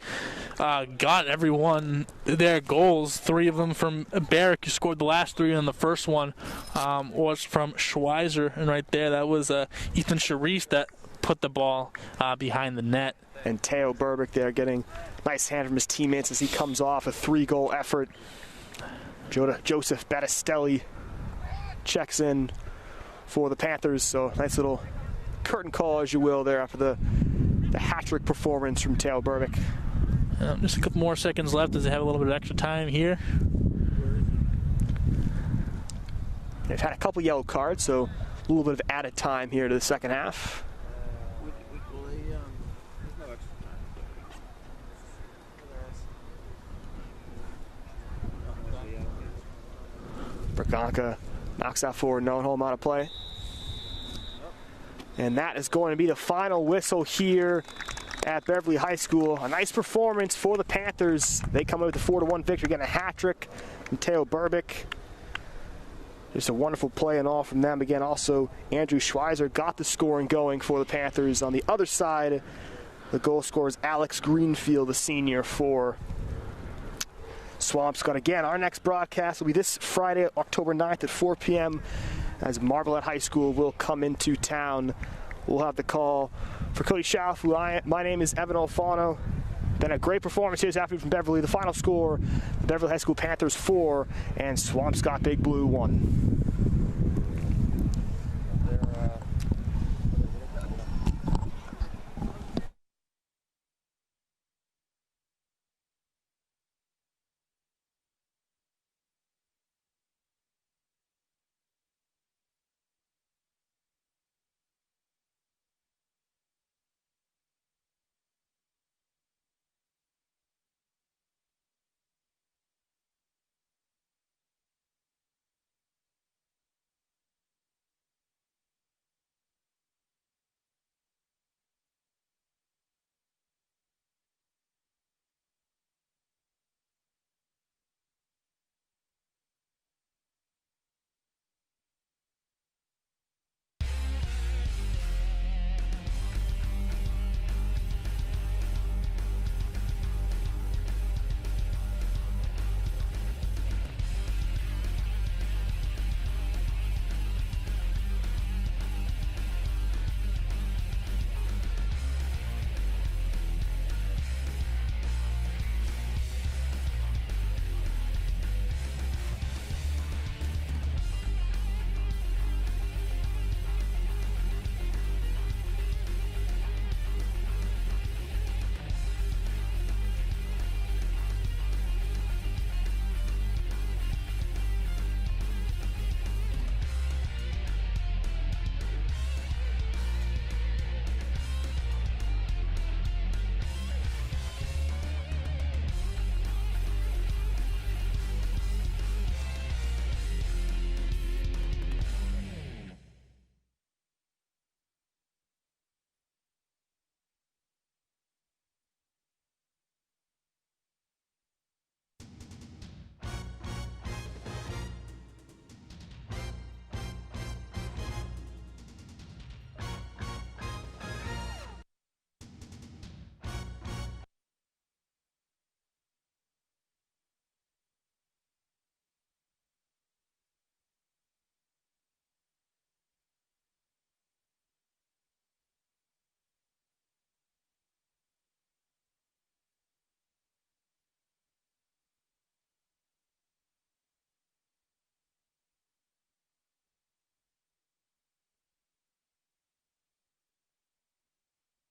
got everyone their goals. 3 of them from Barrick, who scored the last 3, and the first one was from Schweizer. And right there, that was Ethan Sharif that put the ball behind the net. And Teo Berbick there getting a nice hand from his teammates as he comes off a 3-goal effort. Joseph Battistelli checks in for the Panthers. So nice little curtain call, as you will, there after the hat-trick performance from Teo Berbick. Just a couple more seconds left as they have a little bit of extra time here. They've had a couple yellow cards, so a little bit of added time here to the second half. Braganca knocks that forward, no home out of play. And that is going to be the final whistle here at Beverly High School. A nice performance for the Panthers. They come out with a 4-1 victory, getting a hat trick from Teo Berbick. Just a wonderful play and all from them. Again, also Andrew Schweizer got the scoring going for the Panthers. On the other side, the goal scorer is Alex Greenfield, the senior for Swampscott. Again, our next broadcast will be this Friday, October 9th at 4 p.m. as Marblehead High School will come into town. We'll have the call for Cody Schauf, my name is Evan Alfano. Been a great performance here this afternoon from Beverly. The final score, Beverly High School Panthers 4 and Swampscott Big Blue 1.